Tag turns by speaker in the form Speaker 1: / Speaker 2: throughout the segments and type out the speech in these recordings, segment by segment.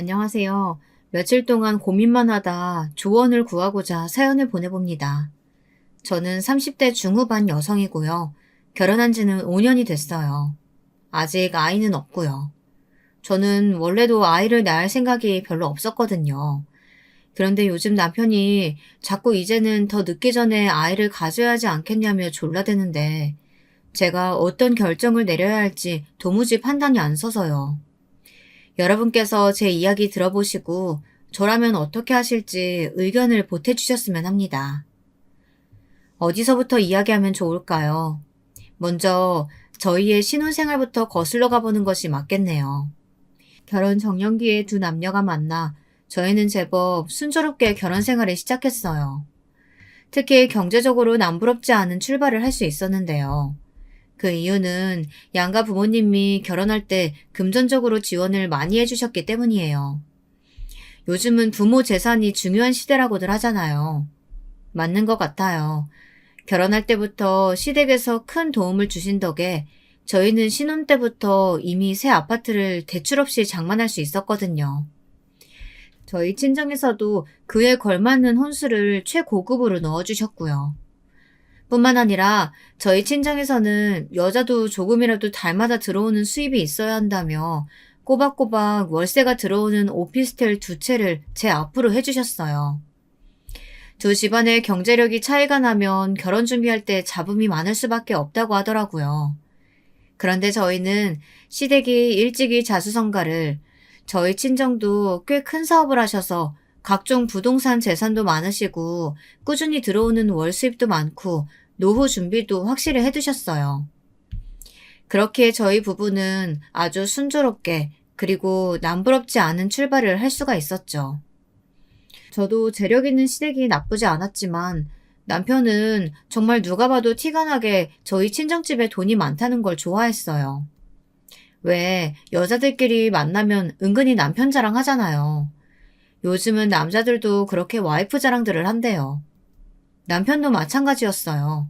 Speaker 1: 안녕하세요. 며칠 동안 고민만 하다 조언을 구하고자 사연을 보내봅니다. 저는 30대 중후반 여성이고요. 결혼한 지는 5년이 됐어요. 아직 아이는 없고요. 저는 원래도 아이를 낳을 생각이 별로 없었거든요. 그런데 요즘 남편이 자꾸 이제는 더 늦기 전에 아이를 가져야 하지 않겠냐며 졸라대는데 제가 어떤 결정을 내려야 할지 도무지 판단이 안 서서요. 여러분께서 제 이야기 들어보시고 저라면 어떻게 하실지 의견을 보태주셨으면 합니다. 어디서부터 이야기하면 좋을까요? 먼저 저희의 신혼생활부터 거슬러 가보는 것이 맞겠네요. 결혼 정년기에 두 남녀가 만나 저희는 제법 순조롭게 결혼 생활을 시작했어요. 특히 경제적으로 남부럽지 않은 출발을 할 수 있었는데요. 그 이유는 양가 부모님이 결혼할 때 금전적으로 지원을 많이 해주셨기 때문이에요. 요즘은 부모 재산이 중요한 시대라고들 하잖아요. 맞는 것 같아요. 결혼할 때부터 시댁에서 큰 도움을 주신 덕에 저희는 신혼 때부터 이미 새 아파트를 대출 없이 장만할 수 있었거든요. 저희 친정에서도 그에 걸맞는 혼수를 최고급으로 넣어주셨고요. 뿐만 아니라 저희 친정에서는 여자도 조금이라도 달마다 들어오는 수입이 있어야 한다며 꼬박꼬박 월세가 들어오는 오피스텔 두 채를 제 앞으로 해주셨어요. 두 집안의 경제력이 차이가 나면 결혼 준비할 때 잡음이 많을 수밖에 없다고 하더라고요. 그런데 저희는 시댁이 일찍이 자수성가를, 저희 친정도 꽤 큰 사업을 하셔서 각종 부동산 재산도 많으시고 꾸준히 들어오는 월 수입도 많고 노후 준비도 확실히 해두셨어요. 그렇게 저희 부부는 아주 순조롭게 그리고 남부럽지 않은 출발을 할 수가 있었죠. 저도 재력 있는 시댁이 나쁘지 않았지만 남편은 정말 누가 봐도 티가 나게 저희 친정집에 돈이 많다는 걸 좋아했어요. 왜 여자들끼리 만나면 은근히 남편 자랑하잖아요. 요즘은 남자들도 그렇게 와이프 자랑들을 한대요. 남편도 마찬가지였어요.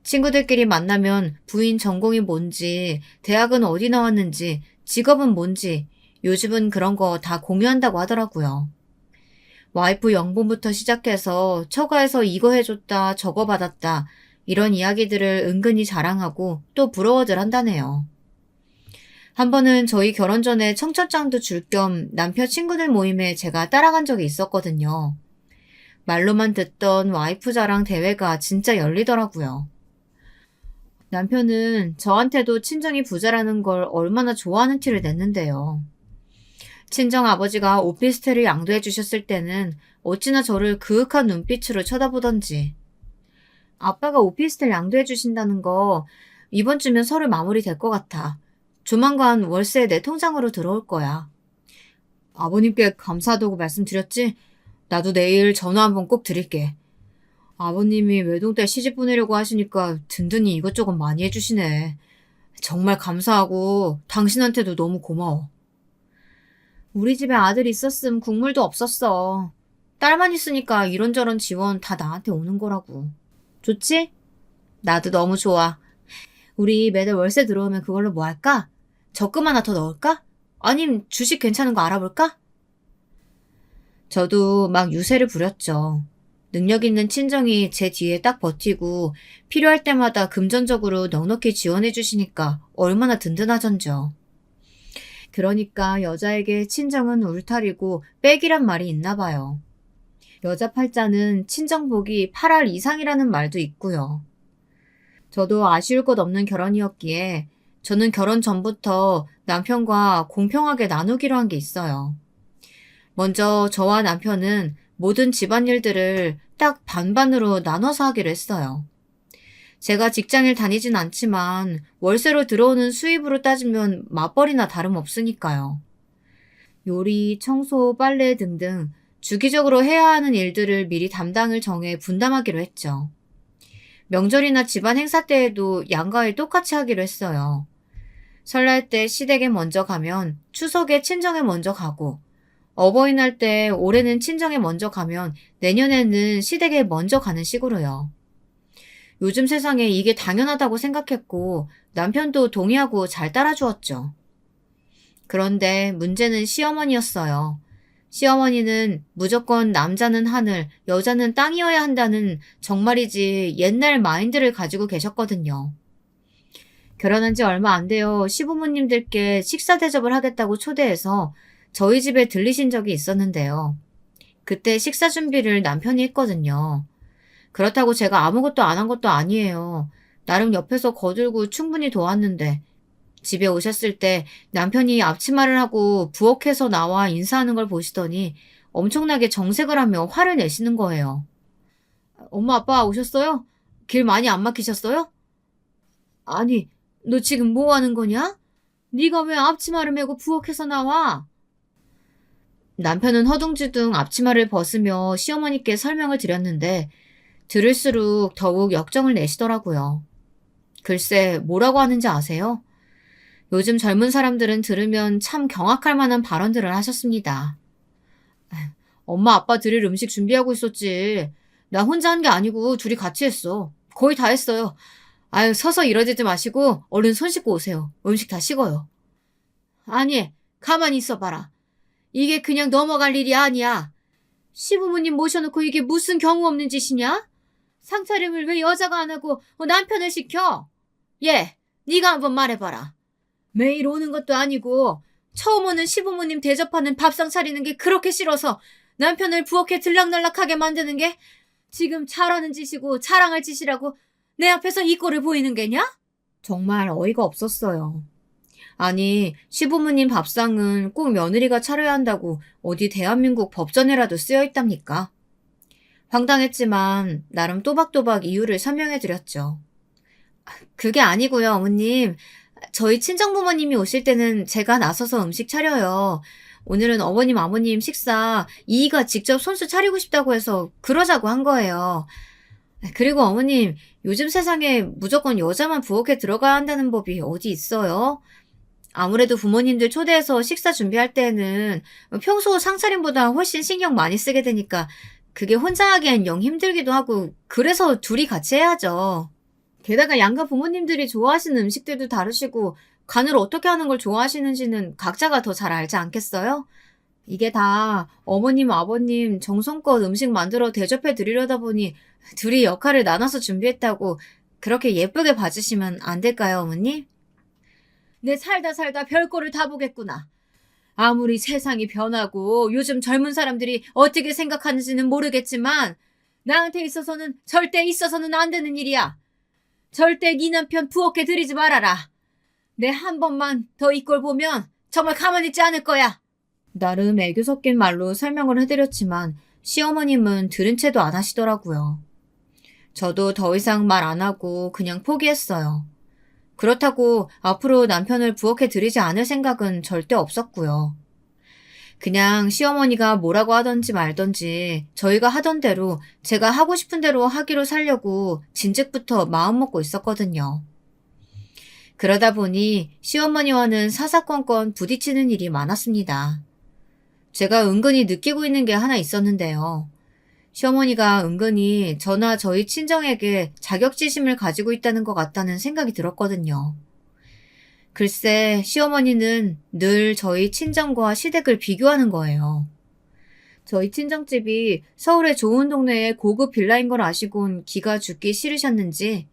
Speaker 1: 친구들끼리 만나면 부인 전공이 뭔지, 대학은 어디 나왔는지, 직업은 뭔지, 요즘은 그런 거 다 공유한다고 하더라고요. 와이프 연봉부터 시작해서 처가에서 이거 해줬다, 저거 받았다, 이런 이야기들을 은근히 자랑하고 또 부러워들 한다네요. 한 번은 저희 결혼 전에 청첩장도 줄 겸 남편 친구들 모임에 제가 따라간 적이 있었거든요. 말로만 듣던 와이프 자랑 대회가 진짜 열리더라고요. 남편은 저한테도 친정이 부자라는 걸 얼마나 좋아하는 티를 냈는데요. 친정 아버지가 오피스텔을 양도해 주셨을 때는 어찌나 저를 그윽한 눈빛으로 쳐다보던지. 아빠가 오피스텔 양도해 주신다는 거 이번 주면 서류 마무리 될 것 같아. 조만간 월세 내 통장으로 들어올 거야. 아버님께 감사하다고 말씀드렸지? 나도 내일 전화 한번 꼭 드릴게. 아버님이 외동딸 시집 보내려고 하시니까 든든히 이것저것 많이 해주시네. 정말 감사하고 당신한테도 너무 고마워. 우리 집에 아들 있었음 국물도 없었어. 딸만 있으니까 이런저런 지원 다 나한테 오는 거라고. 좋지? 나도 너무 좋아. 우리 매달 월세 들어오면 그걸로 뭐 할까? 적금 하나 더 넣을까? 아님 주식 괜찮은 거 알아볼까? 저도 막 유세를 부렸죠. 능력 있는 친정이 제 뒤에 딱 버티고 필요할 때마다 금전적으로 넉넉히 지원해 주시니까 얼마나 든든하던죠. 그러니까 여자에게 친정은 울타리고 백이란 말이 있나 봐요. 여자 팔자는 친정복이 8할 이상이라는 말도 있고요. 저도 아쉬울 것 없는 결혼이었기에 저는 결혼 전부터 남편과 공평하게 나누기로 한 게 있어요. 먼저 저와 남편은 모든 집안일들을 딱 반반으로 나눠서 하기로 했어요. 제가 직장을 다니진 않지만 월세로 들어오는 수입으로 따지면 맞벌이나 다름없으니까요. 요리, 청소, 빨래 등등 주기적으로 해야 하는 일들을 미리 담당을 정해 분담하기로 했죠. 명절이나 집안 행사 때에도 양가를 똑같이 하기로 했어요. 설날 때 시댁에 먼저 가면 추석에 친정에 먼저 가고, 어버이날 때 올해는 친정에 먼저 가면 내년에는 시댁에 먼저 가는 식으로요. 요즘 세상에 이게 당연하다고 생각했고 남편도 동의하고 잘 따라주었죠. 그런데 문제는 시어머니였어요. 시어머니는 무조건 남자는 하늘, 여자는 땅이어야 한다는 정말이지 옛날 마인드를 가지고 계셨거든요. 결혼한 지 얼마 안 돼요. 시부모님들께 식사 대접을 하겠다고 초대해서 저희 집에 들리신 적이 있었는데요. 그때 식사 준비를 남편이 했거든요. 그렇다고 제가 아무것도 안 한 것도 아니에요. 나름 옆에서 거들고 충분히 도왔는데 집에 오셨을 때 남편이 앞치마를 하고 부엌에서 나와 인사하는 걸 보시더니 엄청나게 정색을 하며 화를 내시는 거예요. 엄마 아빠 오셨어요? 길 많이 안 막히셨어요? 아니, 너 지금 뭐 하는 거냐? 네가 왜 앞치마를 메고 부엌에서 나와? 남편은 허둥지둥 앞치마를 벗으며 시어머니께 설명을 드렸는데 들을수록 더욱 역정을 내시더라고요. 글쎄, 뭐라고 하는지 아세요? 요즘 젊은 사람들은 들으면 참 경악할 만한 발언들을 하셨습니다. 엄마 아빠 드릴 음식 준비하고 있었지. 나 혼자 한 게 아니고 둘이 같이 했어. 거의 다 했어요. 아유, 서서 이러지지 마시고 얼른 손 씻고 오세요. 음식 다 식어요. 아니, 가만히 있어봐라. 이게 그냥 넘어갈 일이 아니야. 시부모님 모셔놓고 이게 무슨 경우 없는 짓이냐? 상차림을 왜 여자가 안 하고 남편을 시켜? 얘, 네가 한번 말해봐라. 매일 오는 것도 아니고 처음 오는 시부모님 대접하는 밥상 차리는 게 그렇게 싫어서 남편을 부엌에 들락날락하게 만드는 게 지금 잘하는 짓이고 자랑할 짓이라고 내 앞에서 이 꼴을 보이는 게냐? 정말 어이가 없었어요. 아니, 시부모님 밥상은 꼭 며느리가 차려야 한다고 어디 대한민국 법전에라도 쓰여 있답니까? 황당했지만 나름 또박또박 이유를 설명해드렸죠. 그게 아니고요, 어머님. 저희 친정부모님이 오실 때는 제가 나서서 음식 차려요. 오늘은 어머님, 아버님 식사 이이가 직접 손수 차리고 싶다고 해서 그러자고 한 거예요. 그리고 어머님, 요즘 세상에 무조건 여자만 부엌에 들어가야 한다는 법이 어디 있어요? 아무래도 부모님들 초대해서 식사 준비할 때는 평소 상차림보다 훨씬 신경 많이 쓰게 되니까 그게 혼자 하기엔 영 힘들기도 하고 그래서 둘이 같이 해야죠. 게다가 양가 부모님들이 좋아하시는 음식들도 다르시고 간을 어떻게 하는 걸 좋아하시는지는 각자가 더 잘 알지 않겠어요? 이게 다 어머님, 아버님 정성껏 음식 만들어 대접해 드리려다 보니 둘이 역할을 나눠서 준비했다고 그렇게 예쁘게 봐주시면 안 될까요, 어머니? 내 살다 살다 별꼴을 다 보겠구나. 아무리 세상이 변하고 요즘 젊은 사람들이 어떻게 생각하는지는 모르겠지만 나한테 있어서는 절대 있어서는 안 되는 일이야. 절대 네 남편 부엌에 들이지 말아라. 내 한 번만 더 이 꼴 보면 정말 가만히 있지 않을 거야. 나름 애교 섞인 말로 설명을 해드렸지만 시어머님은 들은 채도 안 하시더라고요. 저도 더 이상 말 안 하고 그냥 포기했어요. 그렇다고 앞으로 남편을 부엌에 들이지 않을 생각은 절대 없었고요. 그냥 시어머니가 뭐라고 하던지 말던지 저희가 하던 대로 제가 하고 싶은 대로 하기로 살려고 진즉부터 마음먹고 있었거든요. 그러다 보니 시어머니와는 사사건건 부딪히는 일이 많았습니다. 제가 은근히 느끼고 있는 게 하나 있었는데요. 시어머니가 은근히 저나 저희 친정에게 자격지심을 가지고 있다는 것 같다는 생각이 들었거든요. 글쎄, 시어머니는 늘 저희 친정과 시댁을 비교하는 거예요. 저희 친정집이 서울의 좋은 동네의 고급 빌라인 걸 아시곤 기가 죽기 싫으셨는지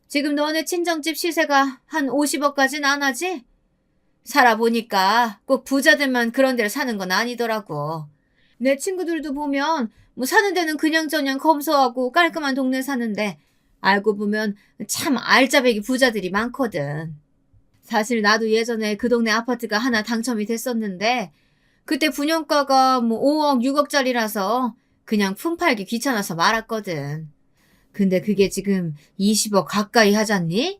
Speaker 1: 지금 너네 친정집 시세가 한 50억까지는 안 하지? 살아보니까 꼭 부자들만 그런 데를 사는 건 아니더라고. 내 친구들도 보면 뭐 사는 데는 그냥저냥 검소하고 깔끔한 동네 사는데 알고 보면 참 알짜배기 부자들이 많거든. 사실 나도 예전에 그 동네 아파트가 하나 당첨이 됐었는데 그때 분양가가 뭐 5억, 6억짜리라서 그냥 품팔기 귀찮아서 말았거든. 근데 그게 지금 20억 가까이 하잖니?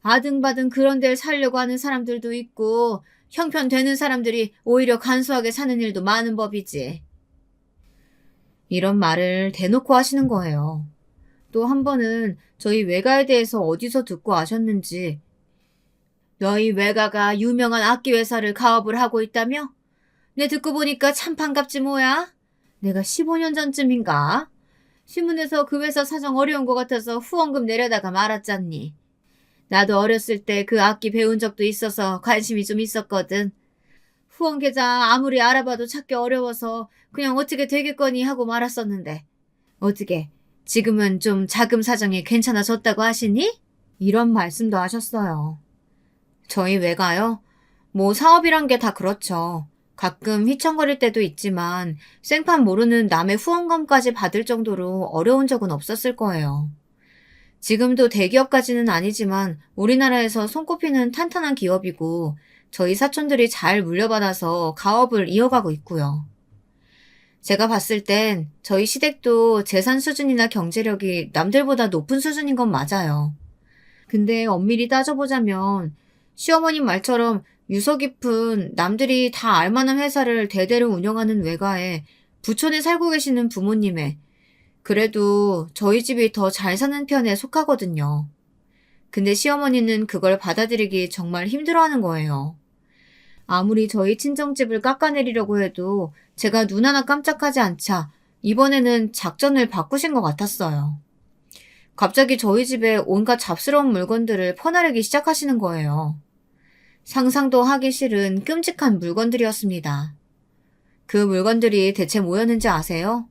Speaker 1: 아등바등 그런 데를 살려고 하는 사람들도 있고 형편되는 사람들이 오히려 간소하게 사는 일도 많은 법이지. 이런 말을 대놓고 하시는 거예요. 또 한 번은 저희 외가에 대해서 어디서 듣고 아셨는지 너희 외가가 유명한 악기회사를 가업을 하고 있다며? 내 듣고 보니까 참 반갑지 뭐야? 내가 15년 전쯤인가? 신문에서 그 회사 사정 어려운 것 같아서 후원금 내려다가 말았잖니. 나도 어렸을 때 그 악기 배운 적도 있어서 관심이 좀 있었거든. 후원 계좌 아무리 알아봐도 찾기 어려워서 그냥 어떻게 되겠거니 하고 말았었는데 어떻게 지금은 좀 자금 사정이 괜찮아졌다고 하시니? 이런 말씀도 하셨어요. 저희 외가요? 뭐 사업이란 게 다 그렇죠. 가끔 휘청거릴 때도 있지만 생판 모르는 남의 후원금까지 받을 정도로 어려운 적은 없었을 거예요. 지금도 대기업까지는 아니지만 우리나라에서 손꼽히는 탄탄한 기업이고 저희 사촌들이 잘 물려받아서 가업을 이어가고 있고요. 제가 봤을 땐 저희 시댁도 재산 수준이나 경제력이 남들보다 높은 수준인 건 맞아요. 근데 엄밀히 따져보자면 시어머님 말처럼 유서 깊은 남들이 다 알만한 회사를 대대로 운영하는 외가에 부촌에 살고 계시는 부모님의 그래도 저희 집이 더 잘 사는 편에 속하거든요. 근데 시어머니는 그걸 받아들이기 정말 힘들어하는 거예요. 아무리 저희 친정집을 깎아내리려고 해도 제가 눈 하나 깜짝하지 않자 이번에는 작전을 바꾸신 것 같았어요. 갑자기 저희 집에 온갖 잡스러운 물건들을 퍼나르기 시작하시는 거예요. 상상도 하기 싫은 끔찍한 물건들이었습니다. 그 물건들이 대체 뭐였는지 아세요?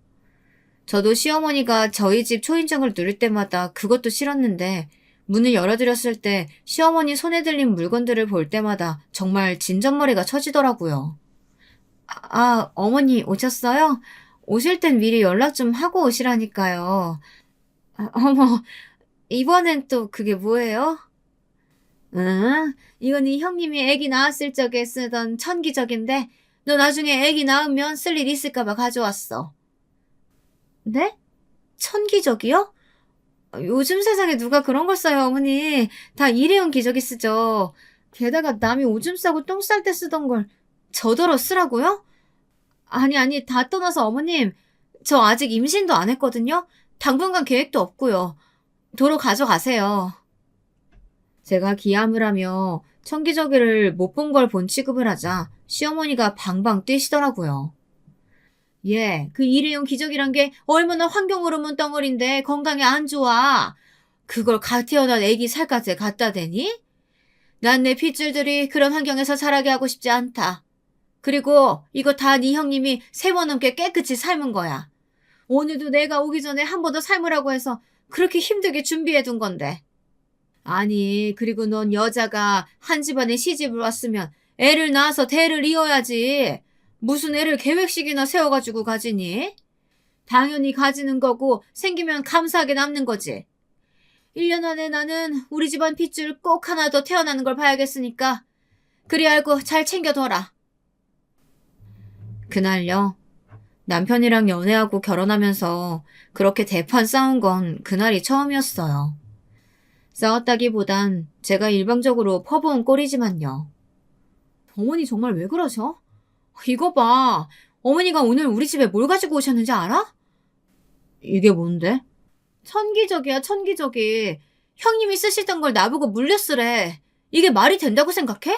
Speaker 1: 저도 시어머니가 저희 집 초인종을 누를 때마다 그것도 싫었는데 문을 열어드렸을 때 시어머니 손에 들린 물건들을 볼 때마다 정말 진전머리가 쳐지더라고요. 어머니 오셨어요? 오실 땐 미리 연락 좀 하고 오시라니까요. 어머, 이번엔 또 그게 뭐예요? 응, 이건 이 형님이 애기 낳았을 적에 쓰던 천기적인데 너 나중에 애기 낳으면 쓸 일 있을까봐 가져왔어. 네? 천기적이요? 요즘 세상에 누가 그런 걸 써요, 어머니. 다 일회용 기저귀 쓰죠. 게다가 남이 오줌 싸고 똥 쌀 때 쓰던 걸 저더러 쓰라고요? 아니, 다 떠나서 어머님, 저 아직 임신도 안 했거든요? 당분간 계획도 없고요. 도로 가져가세요. 제가 기함을 하며 천기저귀를 못 본 걸 본 취급을 하자 시어머니가 방방 뛰시더라고요. 예, 그 일회용 기저귀란 게 얼마나 환경 호르몬 덩어리인데 건강에 안 좋아. 그걸 갓 태어난 애기 살갗에 갖다 대니? 난 내 핏줄들이 그런 환경에서 자라게 하고 싶지 않다. 그리고 이거 다 네 형님이 3번 넘게 깨끗이 삶은 거야. 오늘도 내가 오기 전에 한 번 더 삶으라고 해서 그렇게 힘들게 준비해 둔 건데. 아니, 그리고 넌 여자가 한 집안에 시집을 왔으면 애를 낳아서 대를 이어야지. 무슨 애를 계획식이나 세워가지고 가지니? 당연히 가지는 거고 생기면 감사하게 남는 거지. 1년 안에 나는 우리 집안 핏줄 꼭 하나 더 태어나는 걸 봐야겠으니까 그리 알고 잘 챙겨둬라. 그날요. 남편이랑 연애하고 결혼하면서 그렇게 대판 싸운 건 그날이 처음이었어요. 싸웠다기보단 제가 일방적으로 퍼부은 꼴이지만요. 어머니 정말 왜 그러셔? 이거 봐. 어머니가 오늘 우리 집에 뭘 가지고 오셨는지 알아? 이게 뭔데? 천기저귀야, 천기저귀. 형님이 쓰시던 걸 나보고 물려 쓰래. 이게 말이 된다고 생각해?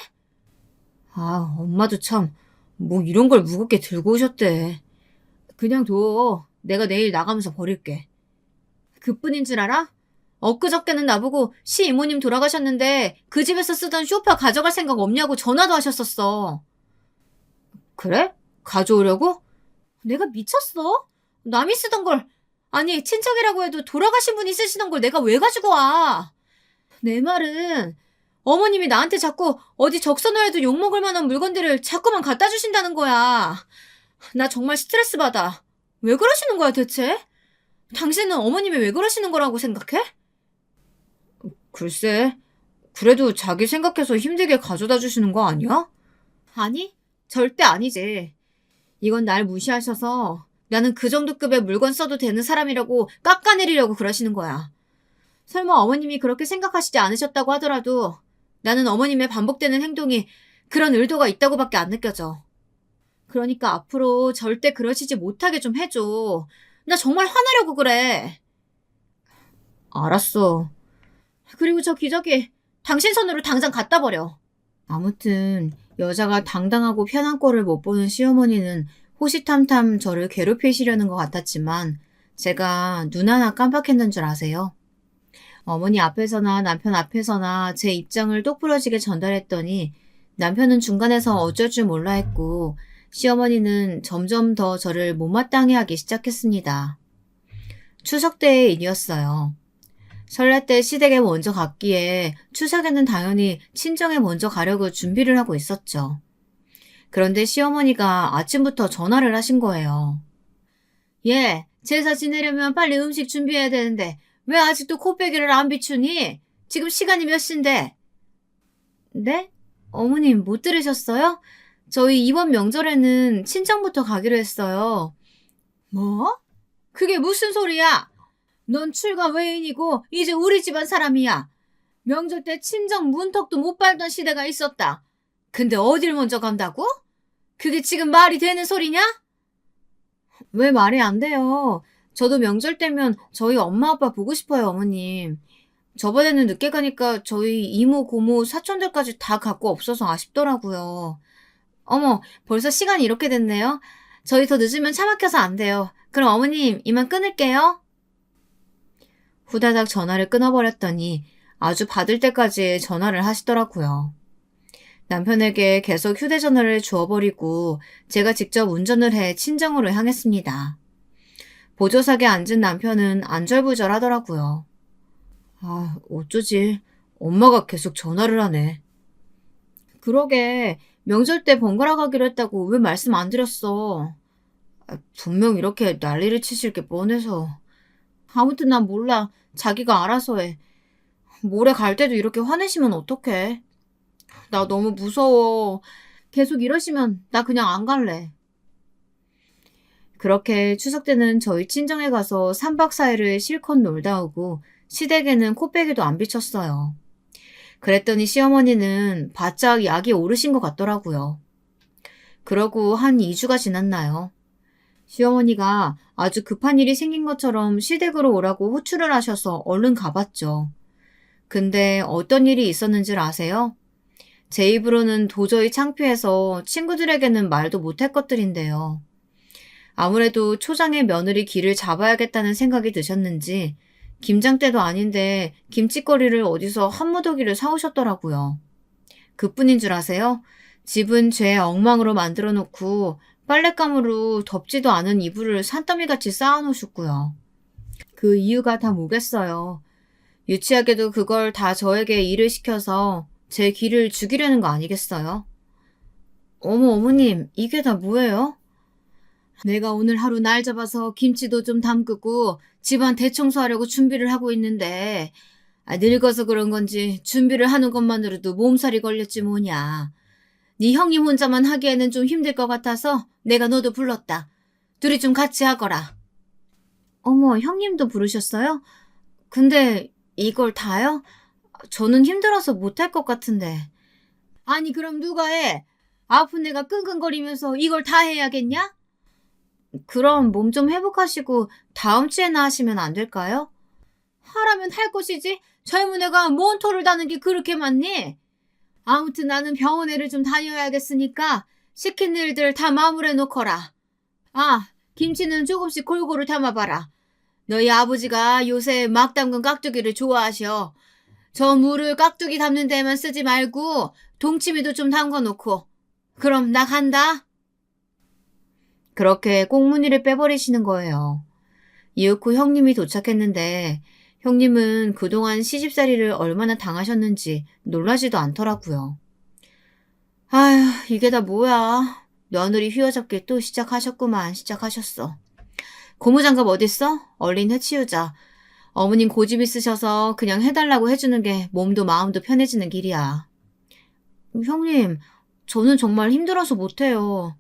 Speaker 1: 엄마도 참, 뭐 이런 걸 무겁게 들고 오셨대. 그냥 둬. 내가 내일 나가면서 버릴게. 그뿐인 줄 알아? 엊그저께는 나보고 시이모님 돌아가셨는데 그 집에서 쓰던 쇼파 가져갈 생각 없냐고 전화도 하셨었어. 그래? 가져오려고? 내가 미쳤어? 남이 쓰던 걸, 아니 친척이라고 해도 돌아가신 분이 쓰시던 걸 내가 왜 가지고 와? 내 말은 어머님이 나한테 자꾸 어디 적서넣어도 욕먹을 만한 물건들을 자꾸만 갖다 주신다는 거야. 나 정말 스트레스 받아. 왜 그러시는 거야 대체? 당신은 어머님이 왜 그러시는 거라고 생각해? 글쎄, 그래도 자기 생각해서 힘들게 가져다 주시는 거 아니야? 아니, 절대 아니지. 이건 날 무시하셔서 나는 그 정도 급의 물건 써도 되는 사람이라고 깎아내리려고 그러시는 거야. 설마 어머님이 그렇게 생각하시지 않으셨다고 하더라도 나는 어머님의 반복되는 행동이 그런 의도가 있다고밖에 안 느껴져. 그러니까 앞으로 절대 그러시지 못하게 좀 해줘. 나 정말 화나려고 그래. 알았어. 그리고 저 기저귀 당신 손으로 당장 갖다 버려. 아무튼 여자가 당당하고 편한 꼴을 못 보는 시어머니는 호시탐탐 저를 괴롭히시려는 것 같았지만 제가 눈 하나 깜빡했는 줄 아세요? 어머니 앞에서나 남편 앞에서나 제 입장을 똑부러지게 전달했더니 남편은 중간에서 어쩔 줄 몰라 했고 시어머니는 점점 더 저를 못마땅해 하기 시작했습니다. 추석 때의 일이었어요. 설날 때 시댁에 먼저 갔기에 추석에는 당연히 친정에 먼저 가려고 준비를 하고 있었죠. 그런데 시어머니가 아침부터 전화를 하신 거예요. 예, 제사 지내려면 빨리 음식 준비해야 되는데 왜 아직도 코빼기를 안 비추니? 지금 시간이 몇 시인데? 네? 어머님 못 들으셨어요? 저희 이번 명절에는 친정부터 가기로 했어요. 뭐? 그게 무슨 소리야? 넌 출가 외인이고 이제 우리 집안 사람이야. 명절 때 친정 문턱도 못 밟던 시대가 있었다. 근데 어딜 먼저 간다고? 그게 지금 말이 되는 소리냐? 왜 말이 안 돼요? 저도 명절 때면 저희 엄마 아빠 보고 싶어요, 어머님. 저번에는 늦게 가니까 저희 이모, 고모, 사촌들까지 다 갖고 없어서 아쉽더라고요. 어머, 벌써 시간이 이렇게 됐네요. 저희 더 늦으면 차 막혀서 안 돼요. 그럼 어머님, 이만 끊을게요. 후다닥 전화를 끊어버렸더니 아주 받을 때까지 전화를 하시더라고요. 남편에게 계속 휴대전화를 주워버리고 제가 직접 운전을 해 친정으로 향했습니다. 보조석에 앉은 남편은 안절부절 하더라고요. 아, 어쩌지. 엄마가 계속 전화를 하네. 그러게, 명절 때 번갈아 가기로 했다고 왜 말씀 안 드렸어? 분명 이렇게 난리를 치실 게 뻔해서. 아무튼 난 몰라. 자기가 알아서 해. 모레 갈 때도 이렇게 화내시면 어떡해. 나 너무 무서워. 계속 이러시면 나 그냥 안 갈래. 그렇게 추석 때는 저희 친정에 가서 3박 4일을 실컷 놀다 오고 시댁에는 코빼기도 안 비쳤어요. 그랬더니 시어머니는 바짝 약이 오르신 것 같더라고요. 그러고 한 2주가 지났나요? 시어머니가 아주 급한 일이 생긴 것처럼 시댁으로 오라고 호출을 하셔서 얼른 가봤죠. 근데 어떤 일이 있었는지 아세요? 제 입으로는 도저히 창피해서 친구들에게는 말도 못할 것들인데요. 아무래도 초장의 며느리 길을 잡아야겠다는 생각이 드셨는지 김장 때도 아닌데 김치거리를 어디서 한 무더기를 사오셨더라고요. 그뿐인 줄 아세요? 집은 죄 엉망으로 만들어 놓고 빨랫감으로 덥지도 않은 이불을 산더미같이 쌓아놓으셨고요. 그 이유가 다 뭐겠어요. 유치하게도 그걸 다 저에게 일을 시켜서 제 기를 죽이려는 거 아니겠어요? 어머님, 이게 다 뭐예요? 내가 오늘 하루 날 잡아서 김치도 좀 담그고 집안 대청소하려고 준비를 하고 있는데 늙어서 그런 건지 준비를 하는 것만으로도 몸살이 걸렸지 뭐냐. 네 형님 혼자만 하기에는 좀 힘들 것 같아서 내가 너도 불렀다. 둘이 좀 같이 하거라. 어머, 형님도 부르셨어요? 근데 이걸 다요? 저는 힘들어서 못할 것 같은데. 아니 그럼 누가 해? 아픈 애가 끙끙거리면서 이걸 다 해야겠냐? 그럼 몸 좀 회복하시고 다음 주에나 하시면 안 될까요? 하라면 할 것이지. 젊은 애가 뭔 토를 다는 게 그렇게 많니? 아무튼 나는 병원에를 좀 다녀야겠으니까 시킨 일들 다 마무리해 놓거라. 아, 김치는 조금씩 골고루 담아봐라. 너희 아버지가 요새 막 담근 깍두기를 좋아하셔. 저 물을 깍두기 담는 데만 쓰지 말고 동치미도 좀 담궈 놓고. 그럼 나 간다. 그렇게 꽁무니를 빼버리시는 거예요. 이윽고 형님이 도착했는데 형님은 그동안 시집살이를 얼마나 당하셨는지 놀라지도 않더라고요. 아휴, 이게 다 뭐야. 며느리 휘어잡기 또 시작하셨어. 고무장갑 어딨어? 얼른 해치우자. 어머님 고집 있으셔서 그냥 해달라고 해주는 게 몸도 마음도 편해지는 길이야. 형님, 저는 정말 힘들어서 못해요.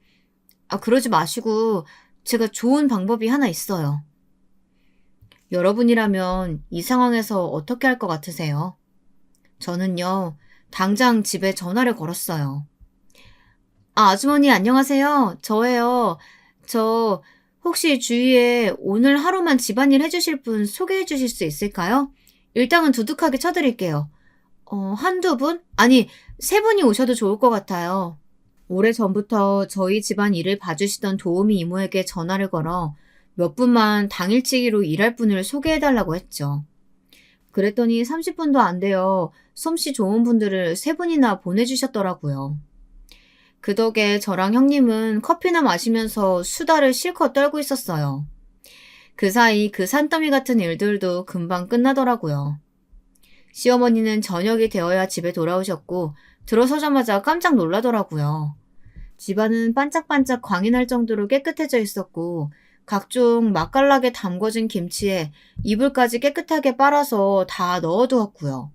Speaker 1: 그러지 마시고 제가 좋은 방법이 하나 있어요. 여러분이라면 이 상황에서 어떻게 할 것 같으세요? 저는요, 당장 집에 전화를 걸었어요. 아주머니 안녕하세요. 저예요. 저 혹시 주위에 오늘 하루만 집안일 해주실 분 소개해 주실 수 있을까요? 일당은 두둑하게 쳐드릴게요. 한두 분? 아니, 세 분이 오셔도 좋을 것 같아요. 오래전부터 저희 집안 일을 봐주시던 도우미 이모에게 전화를 걸어 몇 분만 당일치기로 일할 분을 소개해달라고 했죠. 그랬더니 30분도 안 돼요. 솜씨 좋은 분들을 3분이나 보내주셨더라고요. 그 덕에 저랑 형님은 커피나 마시면서 수다를 실컷 떨고 있었어요. 그 사이 그 산더미 같은 일들도 금방 끝나더라고요. 시어머니는 저녁이 되어야 집에 돌아오셨고 들어서자마자 깜짝 놀라더라고요. 집안은 반짝반짝 광이 날 정도로 깨끗해져 있었고 각종 맛깔나게 담궈진 김치에 이불까지 깨끗하게 빨아서 다 넣어두었고요.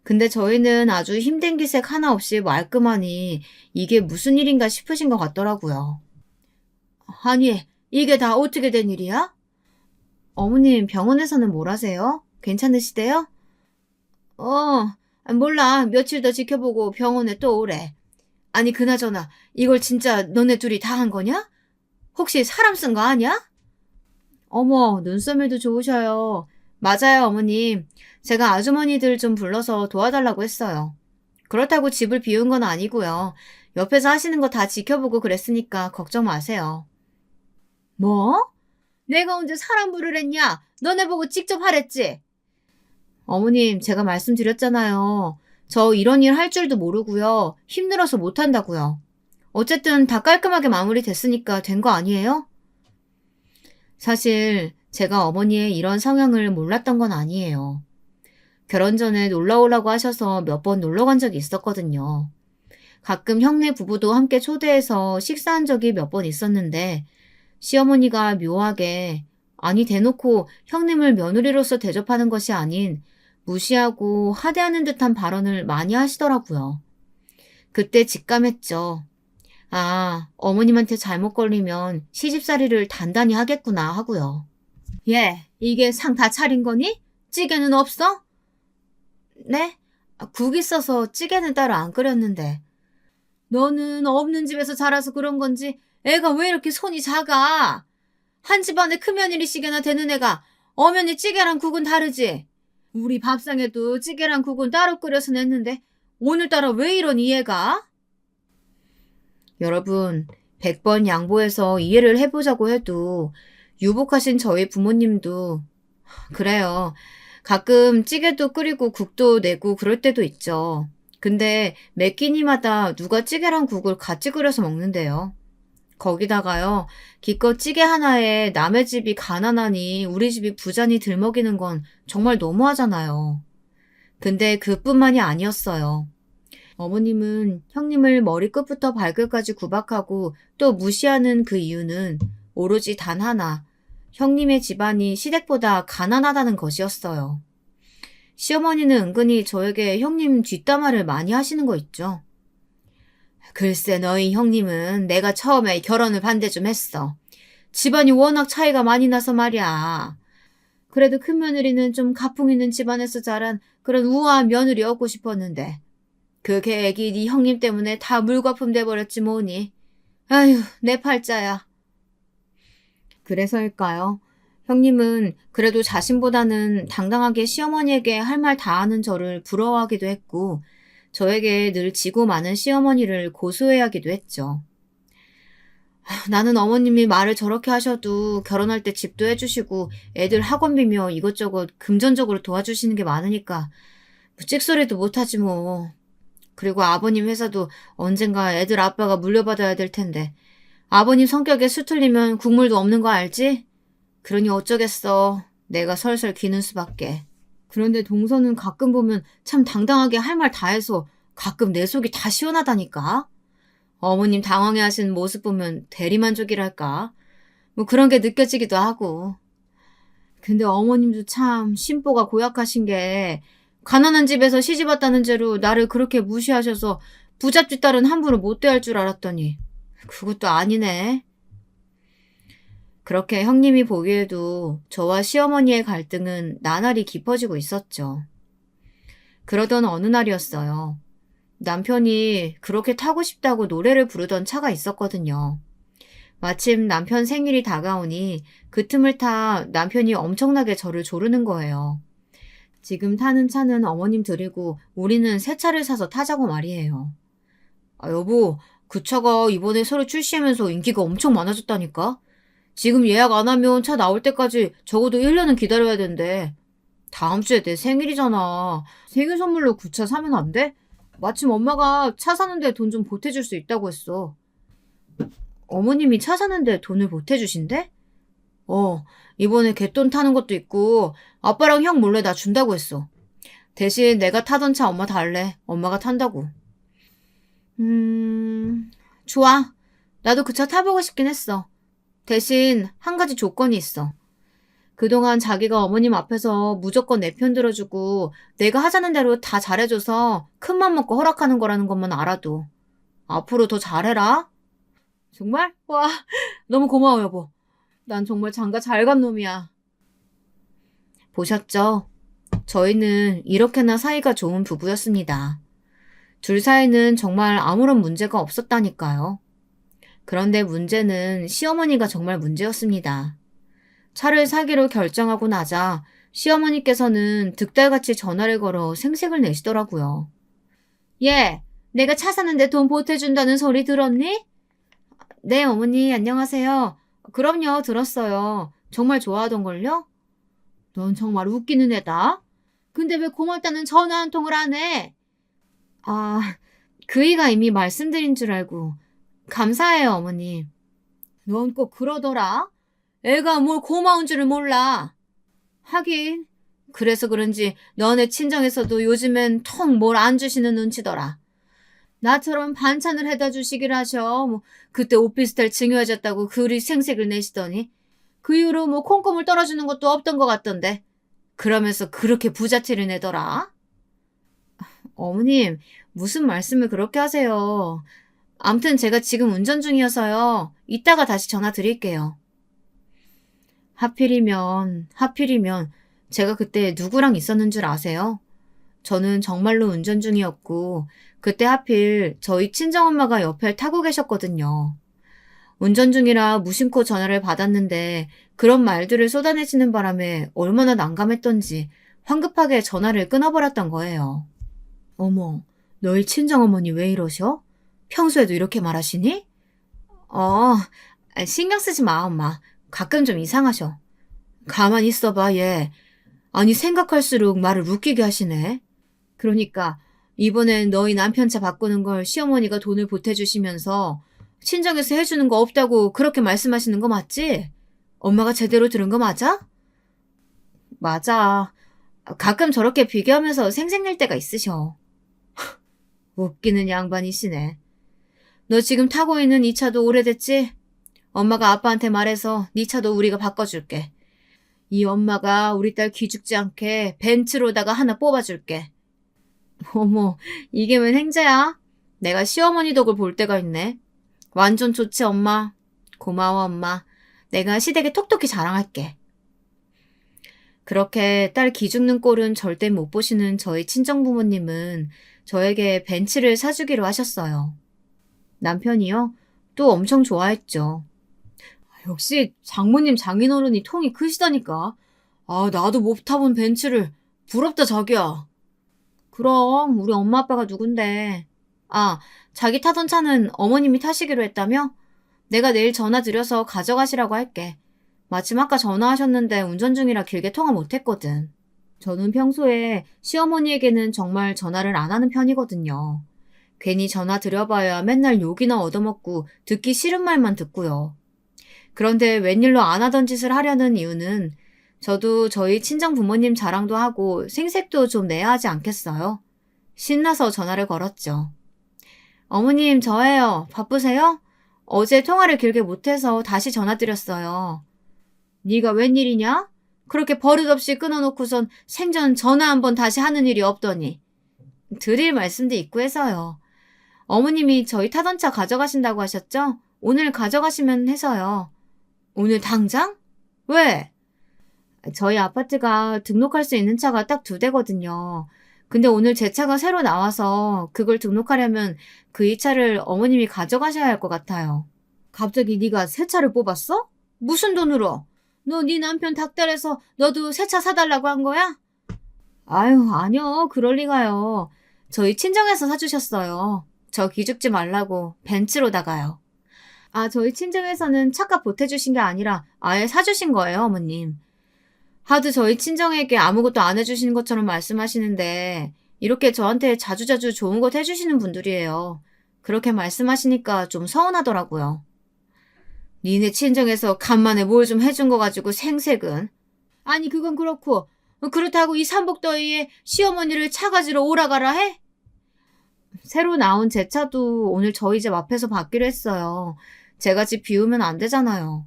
Speaker 1: 근데 저희는 아주 힘든 기색 하나 없이 말끔하니 이게 무슨 일인가 싶으신 것 같더라고요. 아니, 이게 다 어떻게 된 일이야? 어머님 병원에서는 뭘 하세요? 괜찮으시대요? 몰라. 며칠 더 지켜보고 병원에 또 오래. 아니, 그나저나 이걸 진짜 너네 둘이 다 한 거냐? 혹시 사람 쓴 거 아니야? 어머, 눈썰미도 좋으셔요. 맞아요, 어머님. 제가 아주머니들 좀 불러서 도와달라고 했어요. 그렇다고 집을 비운 건 아니고요. 옆에서 하시는 거 다 지켜보고 그랬으니까 걱정 마세요. 뭐? 내가 언제 사람 부르랬냐? 너네 보고 직접 하랬지? 어머님, 제가 말씀드렸잖아요. 저 이런 일 할 줄도 모르고요. 힘들어서 못한다고요. 어쨌든 다 깔끔하게 마무리됐으니까 된 거 아니에요? 사실 제가 어머니의 이런 성향을 몰랐던 건 아니에요. 결혼 전에 놀러 오라고 하셔서 몇 번 놀러 간 적이 있었거든요. 가끔 형네 부부도 함께 초대해서 식사한 적이 몇 번 있었는데 시어머니가 묘하게 아니 대놓고 형님을 며느리로서 대접하는 것이 아닌 무시하고 하대하는 듯한 발언을 많이 하시더라고요. 그때 직감했죠. 아, 어머님한테 잘못 걸리면 시집살이를 단단히 하겠구나 하고요. 예, 이게 상 다 차린 거니? 찌개는 없어? 네? 국 있어서 찌개는 따로 안 끓였는데. 너는 없는 집에서 자라서 그런 건지 애가 왜 이렇게 손이 작아? 한 집안에 큰며느리시게나 되는 애가 엄연히 찌개랑 국은 다르지? 우리 밥상에도 찌개랑 국은 따로 끓여서 냈는데 오늘따라 왜 이러니 얘가? 여러분, 100번 양보해서 이해를 해보자고 해도 유복하신 저희 부모님도 그래요. 가끔 찌개도 끓이고 국도 내고 그럴 때도 있죠. 근데 매 끼니마다 누가 찌개랑 국을 같이 끓여서 먹는데요. 거기다가요, 기껏 찌개 하나에 남의 집이 가난하니 우리 집이 부자니 들먹이는 건 정말 너무하잖아요. 근데 그뿐만이 아니었어요. 어머님은 형님을 머리끝부터 발끝까지 구박하고 또 무시하는 그 이유는 오로지 단 하나, 형님의 집안이 시댁보다 가난하다는 것이었어요. 시어머니는 은근히 저에게 형님 뒷담화를 많이 하시는 거 있죠. 글쎄 너희 형님은 내가 처음에 결혼을 반대 좀 했어. 집안이 워낙 차이가 많이 나서 말이야. 그래도 큰며느리는 좀 가풍 있는 집안에서 자란 그런 우아한 며느리였고 싶었는데 그 계획이 네 형님 때문에 다 물거품 돼버렸지 뭐니. 아휴 내 팔자야. 그래서일까요? 형님은 그래도 자신보다는 당당하게 시어머니에게 할 말 다 하는 저를 부러워하기도 했고 저에게 늘 지고 많은 시어머니를 고소해하기도 했죠. 나는 어머님이 말을 저렇게 하셔도 결혼할 때 집도 해주시고 애들 학원비며 이것저것 금전적으로 도와주시는 게 많으니까 찍소리도 못하지 뭐. 그리고 아버님 회사도 언젠가 애들 아빠가 물려받아야 될 텐데 아버님 성격에 수틀리면 국물도 없는 거 알지? 그러니 어쩌겠어. 내가 설설 기는 수밖에. 그런데 동서는 가끔 보면 참 당당하게 할 말 다 해서 가끔 내 속이 다 시원하다니까. 어머님 당황해하시는 모습 보면 대리만족이랄까. 뭐 그런 게 느껴지기도 하고. 근데 어머님도 참 심보가 고약하신 게 가난한 집에서 시집 왔다는 죄로 나를 그렇게 무시하셔서 부잣집 딸은 함부로 못 대할 줄 알았더니 그것도 아니네. 그렇게 형님이 보기에도 저와 시어머니의 갈등은 나날이 깊어지고 있었죠. 그러던 어느 날이었어요. 남편이 그렇게 타고 싶다고 노래를 부르던 차가 있었거든요. 마침 남편 생일이 다가오니 그 틈을 타 남편이 엄청나게 저를 조르는 거예요. 지금 타는 차는 어머님 드리고 우리는 새 차를 사서 타자고 말이에요. 아, 여보, 그 차가 이번에 새로 출시하면서 인기가 엄청 많아졌다니까? 지금 예약 안 하면 차 나올 때까지 적어도 1년은 기다려야 된대. 다음 주에 내 생일이잖아. 생일 선물로 그 차 사면 안 돼? 마침 엄마가 차 사는데 돈 좀 보태줄 수 있다고 했어. 어머님이 차 사는데 돈을 보태주신대? 이번에 갯돈 타는 것도 있고 아빠랑 형 몰래 나 준다고 했어. 대신 내가 타던 차 엄마 달래. 엄마가 탄다고. 좋아. 나도 그 차 타보고 싶긴 했어. 대신 한 가지 조건이 있어. 그동안 자기가 어머님 앞에서 무조건 내 편 들어주고 내가 하자는 대로 다 잘해줘서 큰맘 먹고 허락하는 거라는 것만 알아도. 앞으로 더 잘해라. 정말? 와, 너무 고마워, 여보. 난 정말 장가 잘 간 놈이야. 보셨죠? 저희는 이렇게나 사이가 좋은 부부였습니다. 둘 사이는 정말 아무런 문제가 없었다니까요. 그런데 문제는 시어머니가 정말 문제였습니다. 차를 사기로 결정하고 나자 시어머니께서는 득달같이 전화를 걸어 생색을 내시더라고요. 얘, 내가 차 사는데 돈 보태준다는 소리 들었니? 네, 어머니, 안녕하세요. 그럼요, 들었어요. 정말 좋아하던걸요? 넌 정말 웃기는 애다. 근데 왜 고맙다는 전화 한 통을 안 해? 아, 그이가 이미 말씀드린 줄 알고. 감사해요, 어머니. 넌 꼭 그러더라. 애가 뭘 고마운 줄을 몰라. 하긴, 그래서 그런지 너네 친정에서도 요즘엔 통 뭘 안 주시는 눈치더라. 나처럼 반찬을 해다 주시길 하셔. 그때 오피스텔 증여해줬다고 그리 생색을 내시더니 그 이후로 콩고물 떨어주는 것도 없던 것 같던데. 그러면서 그렇게 부자티를 내더라. 어머님, 무슨 말씀을 그렇게 하세요. 암튼 제가 지금 운전 중이어서요. 이따가 다시 전화 드릴게요. 하필이면 제가 그때 누구랑 있었는 줄 아세요? 저는 정말로 운전 중이었고 그때 하필 저희 친정엄마가 옆에 타고 계셨거든요. 운전 중이라 무심코 전화를 받았는데 그런 말들을 쏟아내시는 바람에 얼마나 난감했던지 황급하게 전화를 끊어버렸던 거예요. 어머, 너희 친정어머니 왜 이러셔? 평소에도 이렇게 말하시니? 신경 쓰지 마, 엄마. 가끔 좀 이상하셔. 가만히 있어봐, 얘. 아니, 생각할수록 말을 웃기게 하시네. 그러니까 이번엔 너희 남편 차 바꾸는 걸 시어머니가 돈을 보태주시면서 친정에서 해주는 거 없다고 그렇게 말씀하시는 거 맞지? 엄마가 제대로 들은 거 맞아? 맞아. 가끔 저렇게 비교하면서 생색낼 때가 있으셔. 웃기는 양반이시네. 너 지금 타고 있는 이 차도 오래됐지? 엄마가 아빠한테 말해서 네 차도 우리가 바꿔줄게. 이 엄마가 우리 딸 기죽지 않게 벤츠로다가 하나 뽑아줄게. 어머, 이게 웬 행자야? 내가 시어머니 덕을 볼 때가 있네. 완전 좋지, 엄마. 고마워, 엄마. 내가 시댁에 톡톡히 자랑할게. 그렇게 딸 기죽는 꼴은 절대 못 보시는 저희 친정부모님은 저에게 벤츠를 사주기로 하셨어요. 남편이요? 또 엄청 좋아했죠. 역시 장모님 장인어른이 통이 크시다니까. 나도 못 타본 벤츠를. 부럽다, 자기야. 그럼 우리 엄마 아빠가 누군데. 자기 타던 차는 어머님이 타시기로 했다며? 내가 내일 전화 드려서 가져가시라고 할게. 마침 아까 전화하셨는데 운전 중이라 길게 통화 못했거든. 저는 평소에 시어머니에게는 정말 전화를 안 하는 편이거든요. 괜히 전화 드려봐야 맨날 욕이나 얻어먹고 듣기 싫은 말만 듣고요. 그런데 웬일로 안 하던 짓을 하려는 이유는 저도 저희 친정 부모님 자랑도 하고 생색도 좀 내야 하지 않겠어요? 신나서 전화를 걸었죠. 어머님, 저예요. 바쁘세요? 어제 통화를 길게 못해서 다시 전화드렸어요. 네가 웬일이냐? 그렇게 버릇없이 끊어놓고선 생전 전화 한번 다시 하는 일이 없더니. 드릴 말씀도 있고 해서요. 어머님이 저희 타던 차 가져가신다고 하셨죠? 오늘 가져가시면 해서요. 오늘 당장? 왜? 저희 아파트가 등록할 수 있는 차가 딱 2대거든요. 근데 오늘 제 차가 새로 나와서 그걸 등록하려면 그 이 차를 어머님이 가져가셔야 할 것 같아요. 갑자기 네가 새 차를 뽑았어? 무슨 돈으로? 너 네 남편 닥달해서 너도 새 차 사달라고 한 거야? 아유, 아니요. 그럴 리가요. 저희 친정에서 사주셨어요. 저 기죽지 말라고 벤츠로다가요. 저희 친정에서는 차값 보태주신 게 아니라 아예 사주신 거예요, 어머님. 하도 저희 친정에게 아무것도 안 해주시는 것처럼 말씀하시는데 이렇게 저한테 자주자주 좋은 것 해주시는 분들이에요. 그렇게 말씀하시니까 좀 서운하더라고요. 니네 친정에서 간만에 뭘 좀 해준 거 가지고 생색은. 아니 그건 그렇고 그렇다고 이 삼복더위에 시어머니를 차 가지러 오라가라 해? 새로 나온 제 차도 오늘 저희 집 앞에서 받기로 했어요. 제가 집 비우면 안 되잖아요.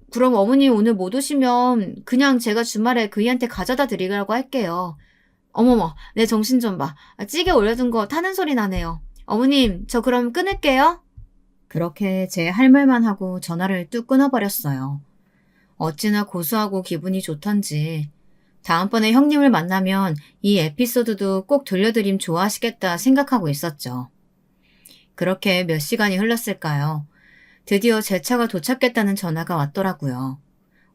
Speaker 1: 그럼 어머니 오늘 못 오시면 그냥 제가 주말에 그이한테 가져다 드리라고 할게요. 어머머, 내 정신 좀 봐. 찌개 올려둔 거 타는 소리 나네요. 어머님, 저 그럼 끊을게요. 그렇게 제 할 말만 하고 전화를 뚝 끊어버렸어요. 어찌나 고소하고 기분이 좋던지 다음번에 형님을 만나면 이 에피소드도 꼭 들려드림 좋아하시겠다 생각하고 있었죠. 그렇게 몇 시간이 흘렀을까요? 드디어 제 차가 도착했다는 전화가 왔더라고요.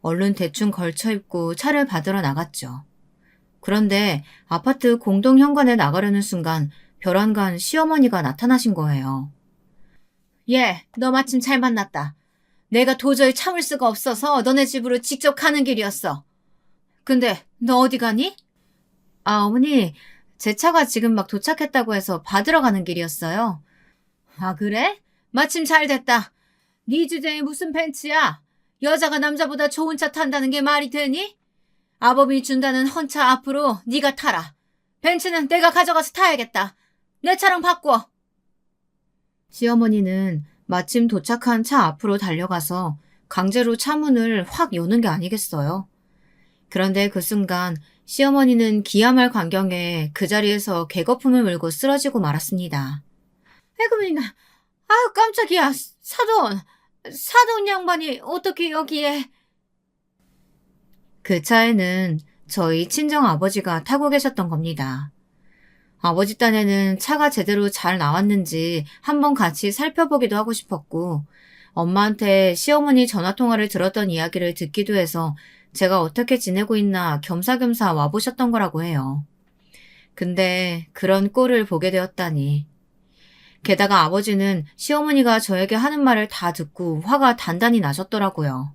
Speaker 1: 얼른 대충 걸쳐 입고 차를 받으러 나갔죠. 그런데 아파트 공동 현관에 나가려는 순간 벼랑간 시어머니가 나타나신 거예요. 예, 너 마침 잘 만났다. 내가 도저히 참을 수가 없어서 너네 집으로 직접 가는 길이었어. 근데 너 어디 가니? 아, 어머니, 제 차가 지금 막 도착했다고 해서 받으러 가는 길이었어요. 아, 그래? 마침 잘 됐다. 네 주제에 무슨 벤츠야? 여자가 남자보다 좋은 차 탄다는 게 말이 되니? 아범이 준다는 헌차 앞으로 네가 타라. 벤츠는 내가 가져가서 타야겠다. 내 차랑 바꿔. 시어머니는 마침 도착한 차 앞으로 달려가서 강제로 차 문을 확 여는 게 아니겠어요. 그런데 그 순간 시어머니는 기야말 광경에 그 자리에서 개거품을 물고 쓰러지고 말았습니다. 에구민아, 아유 깜짝이야. 사돈 양반이 어떻게 여기에. 그 차에는 저희 친정 아버지가 타고 계셨던 겁니다. 아버지 딴에는 차가 제대로 잘 나왔는지 한번 같이 살펴보기도 하고 싶었고 엄마한테 시어머니 전화통화를 들었던 이야기를 듣기도 해서 제가 어떻게 지내고 있나 겸사겸사 와보셨던 거라고 해요. 근데 그런 꼴을 보게 되었다니. 게다가 아버지는 시어머니가 저에게 하는 말을 다 듣고 화가 단단히 나셨더라고요.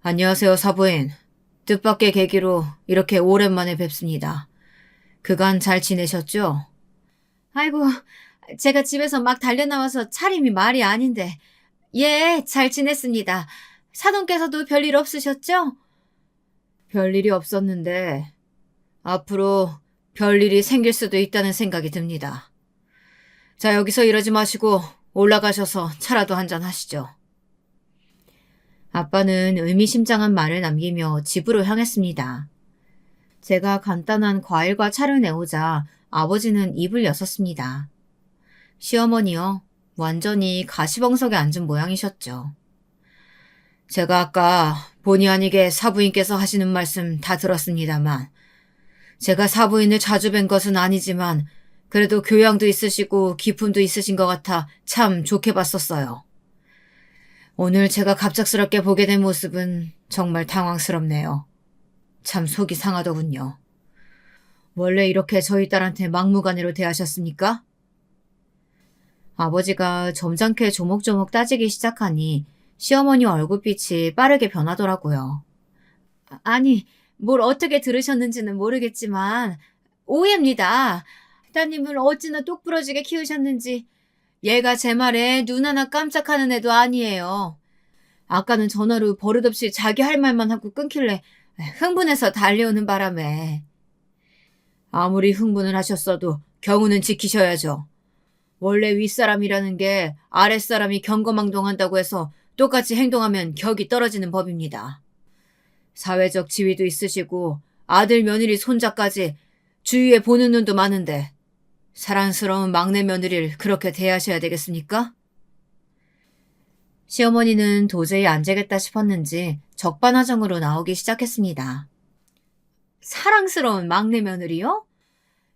Speaker 1: 안녕하세요, 사부인. 뜻밖의 계기로 이렇게 오랜만에 뵙습니다. 그간 잘 지내셨죠? 아이고, 제가 집에서 막 달려나와서 차림이 말이 아닌데. 예, 잘 지냈습니다. 사돈께서도 별일 없으셨죠? 별일이 없었는데 앞으로 별일이 생길 수도 있다는 생각이 듭니다. 자, 여기서 이러지 마시고 올라가셔서 차라도 한잔 하시죠. 아빠는 의미심장한 말을 남기며 집으로 향했습니다. 제가 간단한 과일과 차를 내오자 아버지는 입을 여섰습니다. 시어머니요, 완전히 가시벙석에 앉은 모양이셨죠. 제가 아까 본의 아니게 사부인께서 하시는 말씀 다 들었습니다만 제가 사부인을 자주 뵌 것은 아니지만 그래도 교양도 있으시고 기품도 있으신 것 같아 참 좋게 봤었어요. 오늘 제가 갑작스럽게 보게 된 모습은 정말 당황스럽네요. 참 속이 상하더군요. 원래 이렇게 저희 딸한테 막무가내로 대하셨습니까? 아버지가 점잖게 조목조목 따지기 시작하니 시어머니 얼굴빛이 빠르게 변하더라고요. 아니, 뭘 어떻게 들으셨는지는 모르겠지만 오해입니다. 따님을 어찌나 똑부러지게 키우셨는지 얘가 제 말에 눈 하나 깜짝하는 애도 아니에요. 아까는 전화로 버릇없이 자기 할 말만 하고 끊길래 흥분해서 달려오는 바람에. 아무리 흥분을 하셨어도 경우는 지키셔야죠. 원래 윗사람이라는 게 아랫사람이 경거망동한다고 해서 똑같이 행동하면 격이 떨어지는 법입니다. 사회적 지위도 있으시고 아들, 며느리, 손자까지 주위에 보는 눈도 많은데 사랑스러운 막내 며느리를 그렇게 대하셔야 되겠습니까? 시어머니는 도저히 안 되겠다 싶었는지 적반하장으로 나오기 시작했습니다. 사랑스러운 막내 며느리요?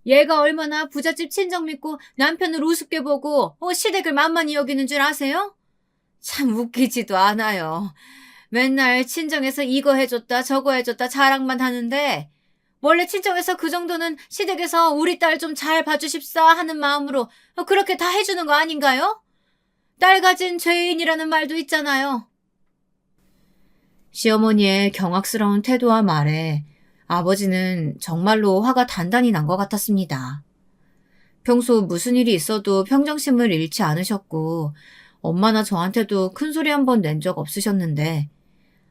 Speaker 1: 얘가 얼마나 부잣집 친정 믿고 남편을 우습게 보고 시댁을 만만히 여기는 줄 아세요? 참 웃기지도 않아요. 맨날 친정에서 이거 해줬다 저거 해줬다 자랑만 하는데 원래 친정에서 그 정도는 시댁에서 우리 딸 좀 잘 봐주십사 하는 마음으로 그렇게 다 해주는 거 아닌가요? 딸 가진 죄인이라는 말도 있잖아요. 시어머니의 경악스러운 태도와 말에 아버지는 정말로 화가 단단히 난 것 같았습니다. 평소 무슨 일이 있어도 평정심을 잃지 않으셨고 엄마나 저한테도 큰 소리 한 번 낸 적 없으셨는데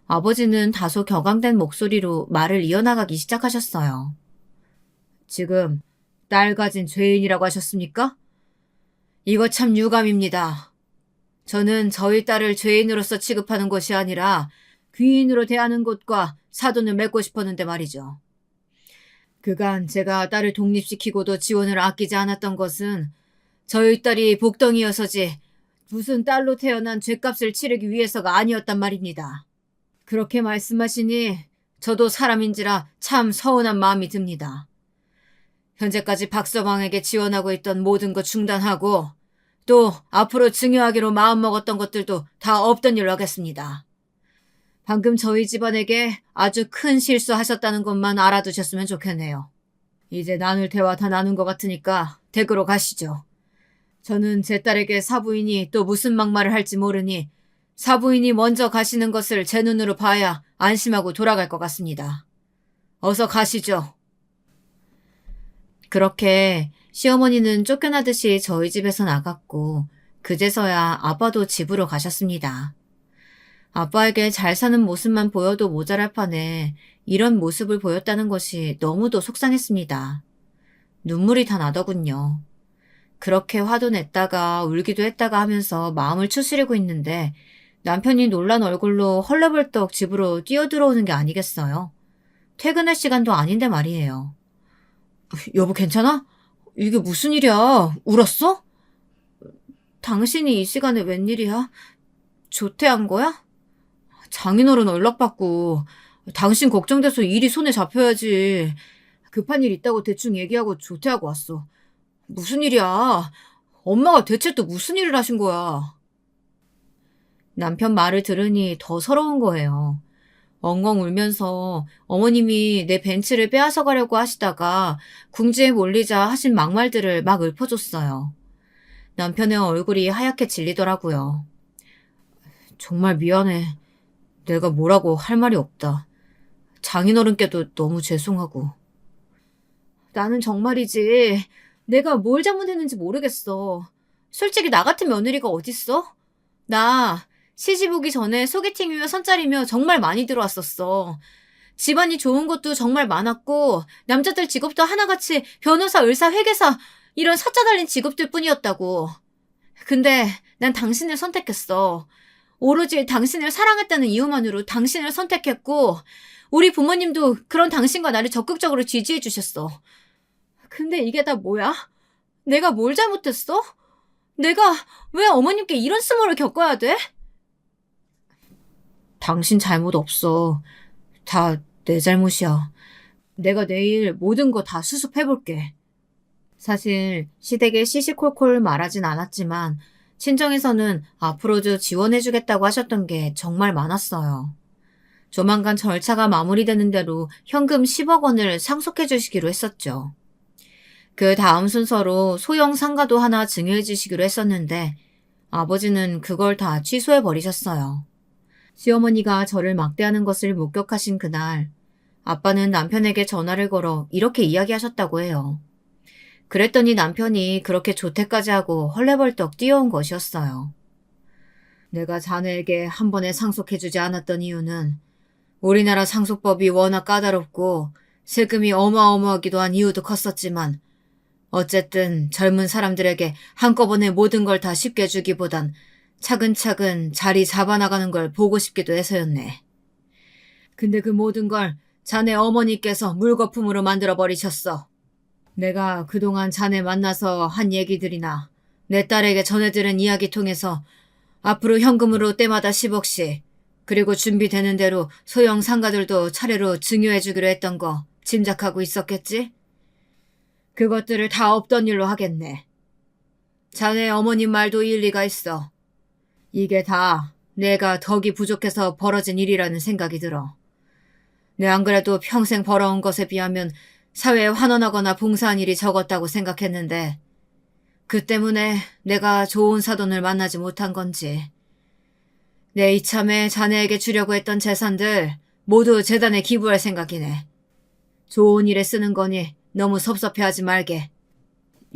Speaker 1: 아버지는 다소 격앙된 목소리로 말을 이어나가기 시작하셨어요. 지금 딸 가진 죄인이라고 하셨습니까? 이거 참 유감입니다. 저는 저희 딸을 죄인으로서 취급하는 것이 아니라 귀인으로 대하는 것과 사돈을 맺고 싶었는데 말이죠. 그간 제가 딸을 독립시키고도 지원을 아끼지 않았던 것은 저희 딸이 복덩이여서지 무슨 딸로 태어난 죗값을 치르기 위해서가 아니었단 말입니다. 그렇게 말씀하시니 저도 사람인지라 참 서운한 마음이 듭니다. 현재까지 박서방에게 지원하고 있던 모든 것 중단하고 또 앞으로 증여하기로 마음먹었던 것들도 다 없던 일로 하겠습니다. 방금 저희 집안에게 아주 큰 실수하셨다는 것만 알아두셨으면 좋겠네요. 이제 나눌 대화 다 나눈 것 같으니까 댁으로 가시죠. 저는 제 딸에게 사부인이 또 무슨 막말을 할지 모르니 사부인이 먼저 가시는 것을 제 눈으로 봐야 안심하고 돌아갈 것 같습니다. 어서 가시죠. 그렇게 시어머니는 쫓겨나듯이 저희 집에서 나갔고 그제서야 아빠도 집으로 가셨습니다. 아빠에게 잘 사는 모습만 보여도 모자랄 판에 이런 모습을 보였다는 것이 너무도 속상했습니다. 눈물이 다 나더군요. 그렇게 화도 냈다가 울기도 했다가 하면서 마음을 추스리고 있는데 남편이 놀란 얼굴로 헐레벌떡 집으로 뛰어들어오는 게 아니겠어요? 퇴근할 시간도 아닌데 말이에요. 여보 괜찮아? 이게 무슨 일이야? 울었어? 당신이 이 시간에 웬일이야? 조퇴한 거야? 장인어른 연락받고 당신 걱정돼서 일이 손에 잡혀야지. 급한 일 있다고 대충 얘기하고 조퇴하고 왔어. 무슨 일이야? 엄마가 대체 또 무슨 일을 하신 거야? 남편 말을 들으니 더 서러운 거예요. 엉엉 울면서 어머님이 내 벤츠를 빼앗아 가려고 하시다가 궁지에 몰리자 하신 막말들을 막 읊어줬어요. 남편의 얼굴이 하얗게 질리더라고요. 정말 미안해. 내가 뭐라고 할 말이 없다. 장인어른께도 너무 죄송하고. 나는 정말이지. 내가 뭘 잘못했는지 모르겠어. 솔직히 나 같은 며느리가 어딨어? 나 시집 오기 전에 소개팅이며 선짜리며 정말 많이 들어왔었어. 집안이 좋은 것도 정말 많았고 남자들 직업도 하나같이 변호사, 의사, 회계사 이런 사자 달린 직업들 뿐이었다고. 근데 난 당신을 선택했어. 오로지 당신을 사랑했다는 이유만으로 당신을 선택했고 우리 부모님도 그런 당신과 나를 적극적으로 지지해 주셨어. 근데 이게 다 뭐야? 내가 뭘 잘못했어? 내가 왜 어머님께 이런 수모를 겪어야 돼? 당신 잘못 없어. 다 내 잘못이야. 내가 내일 모든 거 다 수습해볼게. 사실 시댁에 시시콜콜 말하진 않았지만 친정에서는 앞으로도 지원해주겠다고 하셨던 게 정말 많았어요. 조만간 절차가 마무리되는 대로 현금 10억 원을 상속해 주시기로 했었죠. 그 다음 순서로 소형 상가도 하나 증여해 주시기로 했었는데 아버지는 그걸 다 취소해 버리셨어요. 시어머니가 저를 막대하는 것을 목격하신 그날 아빠는 남편에게 전화를 걸어 이렇게 이야기하셨다고 해요. 그랬더니 남편이 그렇게 조퇴까지 하고 헐레벌떡 뛰어온 것이었어요. 내가 자네에게 한 번에 상속해주지 않았던 이유는 우리나라 상속법이 워낙 까다롭고 세금이 어마어마하기도 한 이유도 컸었지만 어쨌든 젊은 사람들에게 한꺼번에 모든 걸 다 쉽게 주기보단 차근차근 자리 잡아나가는 걸 보고 싶기도 해서였네. 근데 그 모든 걸 자네 어머니께서 물거품으로 만들어버리셨어. 내가 그동안 자네 만나서 한 얘기들이나 내 딸에게 전해들은 이야기 통해서 앞으로 현금으로 때마다 10억씩 그리고 준비되는 대로 소형 상가들도 차례로 증여해주기로 했던 거 짐작하고 있었겠지? 그것들을 다 없던 일로 하겠네. 자네 어머님 말도 일리가 있어. 이게 다 내가 덕이 부족해서 벌어진 일이라는 생각이 들어. 내 안 그래도 평생 벌어온 것에 비하면 사회에 환원하거나 봉사한 일이 적었다고 생각했는데 그 때문에 내가 좋은 사돈을 만나지 못한 건지 내 이참에 자네에게 주려고 했던 재산들 모두 재단에 기부할 생각이네. 좋은 일에 쓰는 거니 너무 섭섭해하지 말게.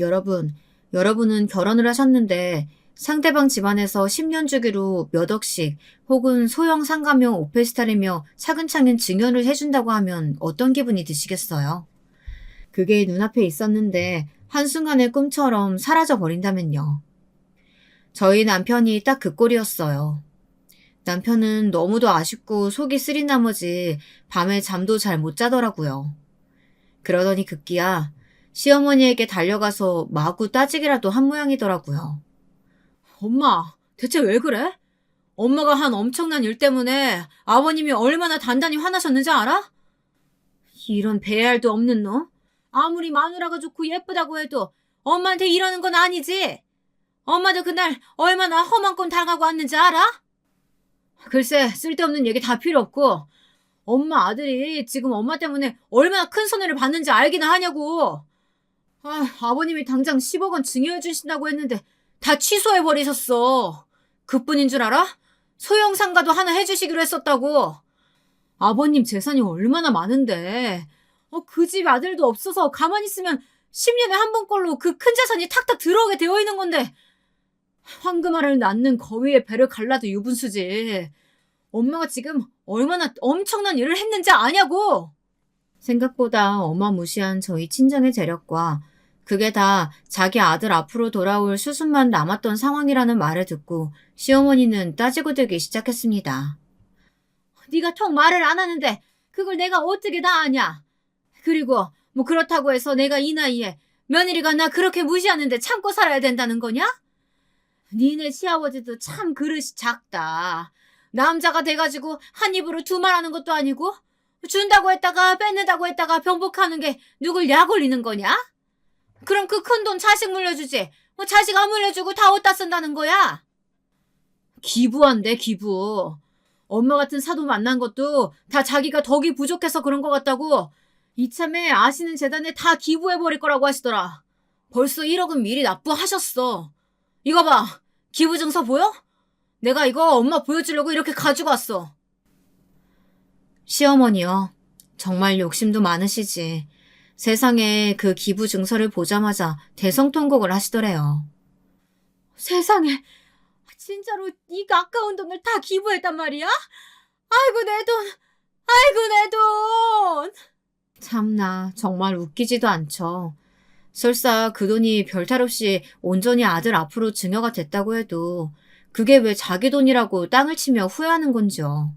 Speaker 1: 여러분은 결혼을 하셨는데 상대방 집안에서 10년 주기로 몇 억씩 혹은 소형 상가명 오페스탈이며 차근차근 증여를 해준다고 하면 어떤 기분이 드시겠어요? 그게 눈앞에 있었는데 한순간의 꿈처럼 사라져버린다면요. 저희 남편이 딱 그 꼴이었어요. 남편은 너무도 아쉽고 속이 쓰린 나머지 밤에 잠도 잘 못 자더라고요. 그러더니 급기야 시어머니에게 달려가서 마구 따지기라도 한 모양이더라고요. 엄마, 대체 왜 그래? 엄마가 한 엄청난 일 때문에 아버님이 얼마나 단단히 화나셨는지 알아? 이런 배알도 없는 놈? 아무리 마누라가 좋고 예쁘다고 해도 엄마한테 이러는 건 아니지? 엄마도 그날 얼마나 험한 꼴 당하고 왔는지 알아? 글쎄, 쓸데없는 얘기 다 필요 없고 엄마 아들이 지금 엄마 때문에 얼마나 큰 손해를 받는지 알기나 하냐고. 아버님이 당장 10억 원 증여해 주신다고 했는데 다 취소해버리셨어. 그뿐인 줄 알아? 소형 상가도 하나 해주시기로 했었다고. 아버님 재산이 얼마나 많은데 그 집 아들도 없어서 가만히 있으면 10년에 한 번꼴로 그 큰 재산이 탁탁 들어오게 되어 있는 건데 황금알을 낳는 거위의 배를 갈라도 유분수지. 엄마가 지금 얼마나 엄청난 일을 했는지 아냐고. 생각보다 어마무시한 저희 친정의 재력과 그게 다 자기 아들 앞으로 돌아올 수순만 남았던 상황이라는 말을 듣고 시어머니는 따지고 들기 시작했습니다. 네가 통 말을 안 하는데 그걸 내가 어떻게 다 아냐. 그리고 뭐 그렇다고 해서 내가 이 나이에 며느리가 나 그렇게 무시하는데 참고 살아야 된다는 거냐? 니네 시아버지도 참 그릇이 작다. 남자가 돼가지고 한 입으로 두 말 하는 것도 아니고 준다고 했다가 뺏는다고 했다가 병복하는 게 누굴 약 올리는 거냐? 그럼 그 큰 돈 자식 물려주지. 자식 안 물려주고 다 어디다 쓴다는 거야? 기부한대, 기부. 엄마 같은 사돈 만난 것도 다 자기가 덕이 부족해서 그런 것 같다고 이참에 아시는 재단에 다 기부해버릴 거라고 하시더라. 벌써 1억은 미리 납부하셨어. 이거 봐. 기부 증서 보여? 내가 이거 엄마 보여주려고 이렇게 가지고 왔어. 시어머니요. 정말 욕심도 많으시지. 세상에 그 기부 증서를 보자마자 대성통곡을 하시더래요. 세상에, 진짜로 이 아까운 돈을 다 기부했단 말이야? 아이고 내 돈, 아이고 내 돈. 참나, 정말 웃기지도 않죠. 설사 그 돈이 별탈 없이 온전히 아들 앞으로 증여가 됐다고 해도 그게 왜 자기 돈이라고 땅을 치며 후회하는 건지요.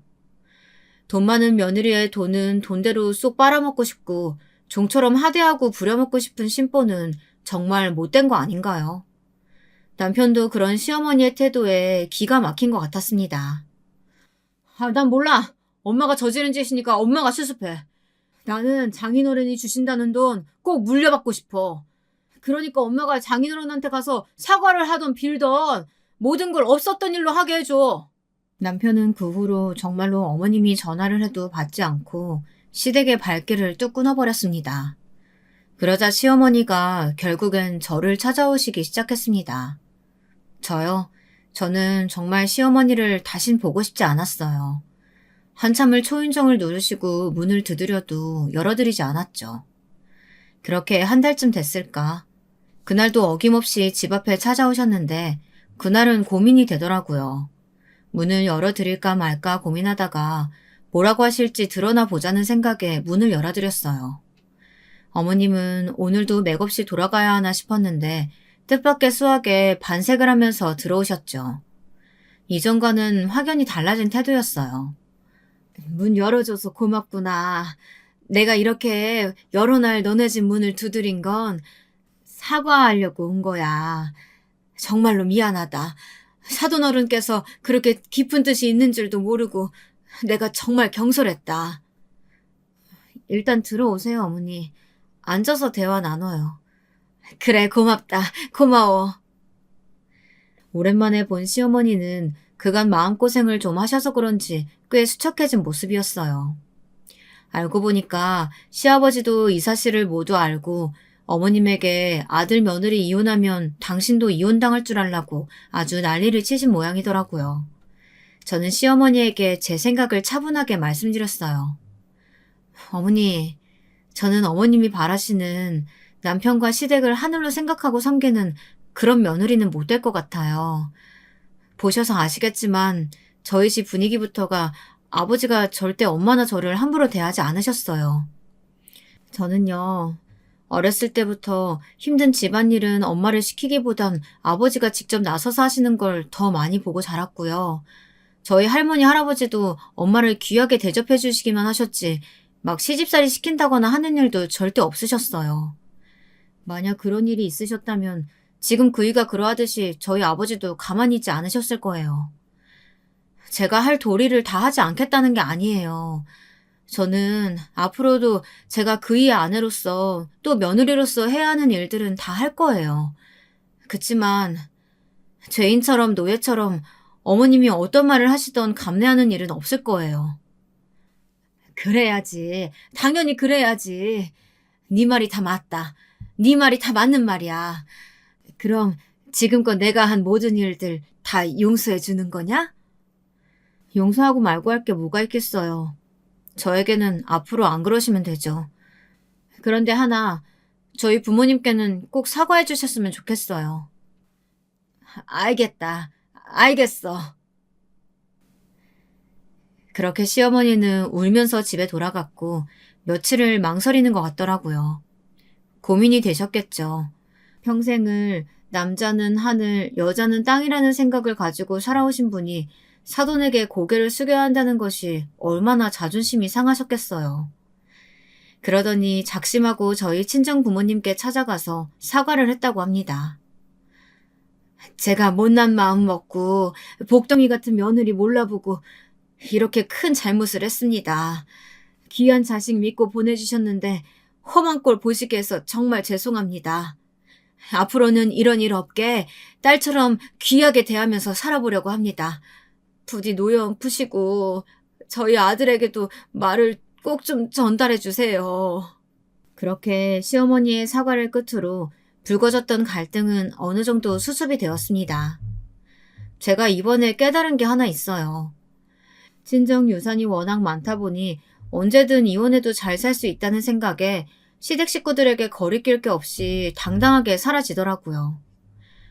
Speaker 1: 돈 많은 며느리의 돈은 돈대로 쏙 빨아먹고 싶고 종처럼 하대하고 부려먹고 싶은 심보는 정말 못된 거 아닌가요? 남편도 그런 시어머니의 태도에 기가 막힌 것 같았습니다. 난 몰라. 엄마가 저지른 짓이니까 엄마가 수습해. 나는 장인어른이 주신다는 돈 꼭 물려받고 싶어. 그러니까 엄마가 장인어른한테 가서 사과를 하던 빌던 모든 걸 없었던 일로 하게 해줘. 남편은 그 후로 정말로 어머님이 전화를 해도 받지 않고 시댁의 발길을 뚝 끊어버렸습니다. 그러자 시어머니가 결국엔 저를 찾아오시기 시작했습니다. 저는 정말 시어머니를 다신 보고 싶지 않았어요. 한참을 초인종을 누르시고 문을 두드려도 열어드리지 않았죠. 그렇게 한 달쯤 됐을까. 그날도 어김없이 집 앞에 찾아오셨는데 그날은 고민이 되더라고요. 문을 열어드릴까 말까 고민하다가 뭐라고 하실지 드러나 보자는 생각에 문을 열어드렸어요. 어머님은 오늘도 맥없이 돌아가야 하나 싶었는데 뜻밖의 수학에 반색을 하면서 들어오셨죠. 이전과는 확연히 달라진 태도였어요. 문 열어줘서 고맙구나. 내가 이렇게 여러 날 너네 집 문을 두드린 건 사과하려고 온 거야. 정말로 미안하다. 사돈어른께서 그렇게 깊은 뜻이 있는 줄도 모르고 내가 정말 경솔했다. 일단 들어오세요, 어머니. 앉아서 대화 나눠요. 그래, 고맙다. 고마워. 오랜만에 본 시어머니는 그간 마음고생을 좀 하셔서 그런지 꽤 수척해진 모습이었어요. 알고 보니까 시아버지도 이 사실을 모두 알고 어머님에게 아들 며느리 이혼하면 당신도 이혼당할 줄 알라고 아주 난리를 치신 모양이더라고요. 저는 시어머니에게 제 생각을 차분하게 말씀드렸어요. 어머니, 저는 어머님이 바라시는 남편과 시댁을 하늘로 생각하고 섬기는 그런 며느리는 못 될 것 같아요. 보셔서 아시겠지만 저희 집 분위기부터가 아버지가 절대 엄마나 저를 함부로 대하지 않으셨어요. 저는요, 어렸을 때부터 힘든 집안일은 엄마를 시키기보단 아버지가 직접 나서서 하시는 걸 더 많이 보고 자랐고요. 저희 할머니, 할아버지도 엄마를 귀하게 대접해 주시기만 하셨지, 막 시집살이 시킨다거나 하는 일도 절대 없으셨어요. 만약 그런 일이 있으셨다면 지금 그이가 그러하듯이 저희 아버지도 가만히 있지 않으셨을 거예요. 제가 할 도리를 다 하지 않겠다는 게 아니에요. 저는 앞으로도 제가 그이의 아내로서 또 며느리로서 해야 하는 일들은 다 할 거예요. 그치만 죄인처럼 노예처럼 어머님이 어떤 말을 하시던 감내하는 일은 없을 거예요. 그래야지. 당연히 그래야지. 네 말이 다 맞다. 네 말이 다 맞는 말이야. 그럼 지금껏 내가 한 모든 일들 다 용서해 주는 거냐? 용서하고 말고 할 게 뭐가 있겠어요. 저에게는 앞으로 안 그러시면 되죠. 그런데 하나, 저희 부모님께는 꼭 사과해 주셨으면 좋겠어요. 알겠다. 알겠어. 그렇게 시어머니는 울면서 집에 돌아갔고 며칠을 망설이는 것 같더라고요. 고민이 되셨겠죠. 평생을 남자는 하늘, 여자는 땅이라는 생각을 가지고 살아오신 분이 사돈에게 고개를 숙여야 한다는 것이 얼마나 자존심이 상하셨겠어요. 그러더니 작심하고 저희 친정 부모님께 찾아가서 사과를 했다고 합니다. 제가 못난 마음 먹고 복덩이 같은 며느리 몰라보고 이렇게 큰 잘못을 했습니다. 귀한 자식 믿고 보내주셨는데 험한 꼴 보시게 해서 정말 죄송합니다. 앞으로는 이런 일 없게 딸처럼 귀하게 대하면서 살아보려고 합니다. 부디 노여움 푸시고 저희 아들에게도 말을 꼭 좀 전달해 주세요. 그렇게 시어머니의 사과를 끝으로 불거졌던 갈등은 어느 정도 수습이 되었습니다. 제가 이번에 깨달은 게 하나 있어요. 친정 유산이 워낙 많다 보니 언제든 이혼해도 잘 살 수 있다는 생각에 시댁 식구들에게 거리낄 게 없이 당당하게 사라지더라고요.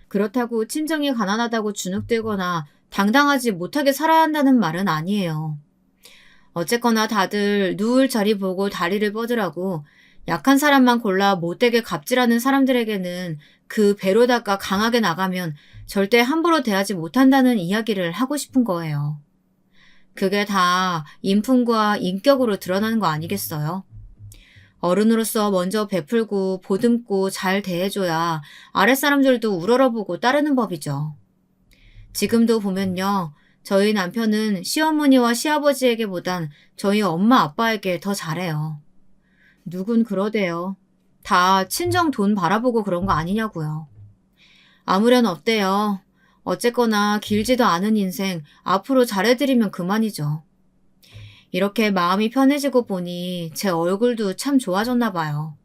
Speaker 1: 그렇다고 친정이 가난하다고 주눅들거나 당당하지 못하게 살아야 한다는 말은 아니에요. 어쨌거나 다들 누울 자리 보고 다리를 뻗으라고 약한 사람만 골라 못되게 갑질하는 사람들에게는 그 배로다가 강하게 나가면 절대 함부로 대하지 못한다는 이야기를 하고 싶은 거예요. 그게 다 인품과 인격으로 드러나는 거 아니겠어요? 어른으로서 먼저 베풀고 보듬고 잘 대해줘야 아랫사람들도 우러러보고 따르는 법이죠. 지금도 보면요. 저희 남편은 시어머니와 시아버지에게보단 저희 엄마 아빠에게 더 잘해요. 누군 그러대요. 다 친정 돈 바라보고 그런 거 아니냐고요. 아무렴 어때요? 어쨌거나 길지도 않은 인생 앞으로 잘해드리면 그만이죠. 이렇게 마음이 편해지고 보니 제 얼굴도 참 좋아졌나 봐요.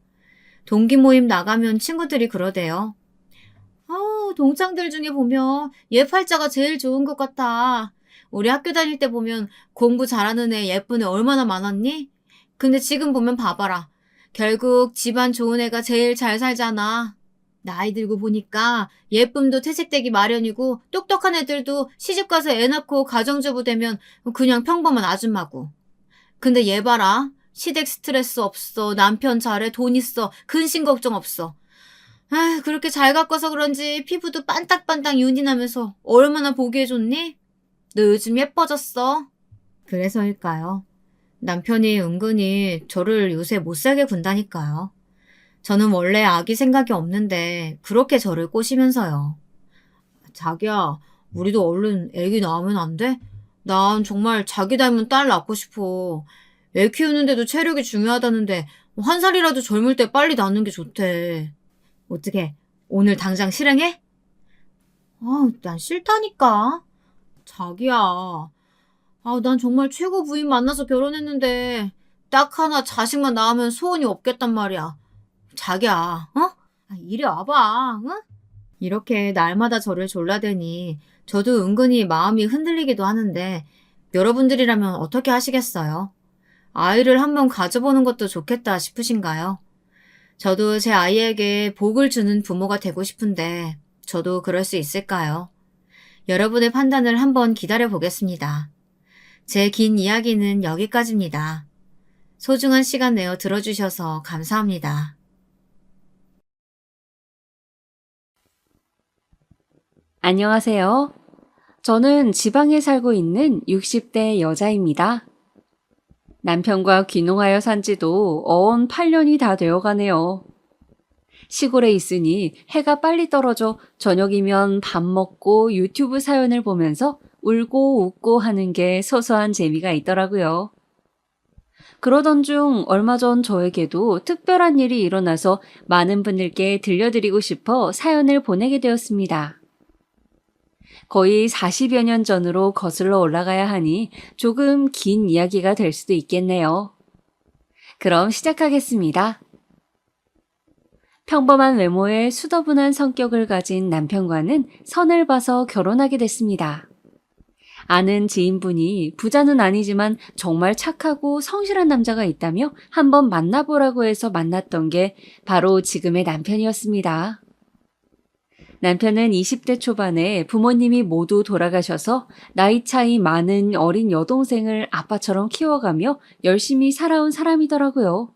Speaker 1: 동기 모임 나가면 친구들이 그러대요. 동창들 중에 보면 얘 팔자가 제일 좋은 것 같아. 우리 학교 다닐 때 보면 공부 잘하는 애 예쁜 애 얼마나 많았니? 근데 지금 보면 봐봐라. 결국 집안 좋은 애가 제일 잘 살잖아. 나이 들고 보니까 예쁨도 퇴색되기 마련이고 똑똑한 애들도 시집가서 애 낳고 가정주부 되면 그냥 평범한 아줌마고. 근데 얘 봐라. 시댁 스트레스 없어. 남편 잘해. 돈 있어. 근심 걱정 없어. 그렇게 잘 가꿔서 그런지 피부도 반딱반딱 윤이 나면서 얼마나 보기에 좋니? 너 요즘 예뻐졌어. 그래서일까요? 남편이 은근히 저를 요새 못살게 군다니까요. 저는 원래 아기 생각이 없는데 그렇게 저를 꼬시면서요. 자기야, 우리도 얼른 애기 낳으면 안 돼? 난 정말 자기 닮은 딸 낳고 싶어. 애 키우는데도 체력이 중요하다는데 한 살이라도 젊을 때 빨리 낳는 게 좋대. 어떻게 오늘 당장 실행해? 난 싫다니까. 자기야. 난 정말 최고 부인 만나서 결혼했는데 딱 하나 자식만 낳으면 소원이 없겠단 말이야. 자기야, 이리 와봐, 응? 이렇게 날마다 저를 졸라대니 저도 은근히 마음이 흔들리기도 하는데 여러분들이라면 어떻게 하시겠어요? 아이를 한번 가져보는 것도 좋겠다 싶으신가요? 저도 제 아이에게 복을 주는 부모가 되고 싶은데 저도 그럴 수 있을까요? 여러분의 판단을 한번 기다려 보겠습니다. 제 긴 이야기는 여기까지입니다. 소중한 시간 내어 들어주셔서 감사합니다.
Speaker 2: 안녕하세요. 저는 지방에 살고 있는 60대 여자입니다. 남편과 귀농하여 산 지도 어언 8년이 다 되어 가네요. 시골에 있으니 해가 빨리 떨어져 저녁이면 밥 먹고 유튜브 사연을 보면서 울고 웃고 하는 게 소소한 재미가 있더라고요. 그러던 중 얼마 전 저에게도 특별한 일이 일어나서 많은 분들께 들려드리고 싶어 사연을 보내게 되었습니다. 거의 40여 년 전으로 거슬러 올라가야 하니 조금 긴 이야기가 될 수도 있겠네요. 그럼 시작하겠습니다. 평범한 외모에 수더분한 성격을 가진 남편과는 선을 봐서 결혼하게 됐습니다. 아는 지인분이 부자는 아니지만 정말 착하고 성실한 남자가 있다며 한번 만나보라고 해서 만났던 게 바로 지금의 남편이었습니다. 남편은 20대 초반에 부모님이 모두 돌아가셔서 나이 차이 많은 어린 여동생을 아빠처럼 키워가며 열심히 살아온 사람이더라고요.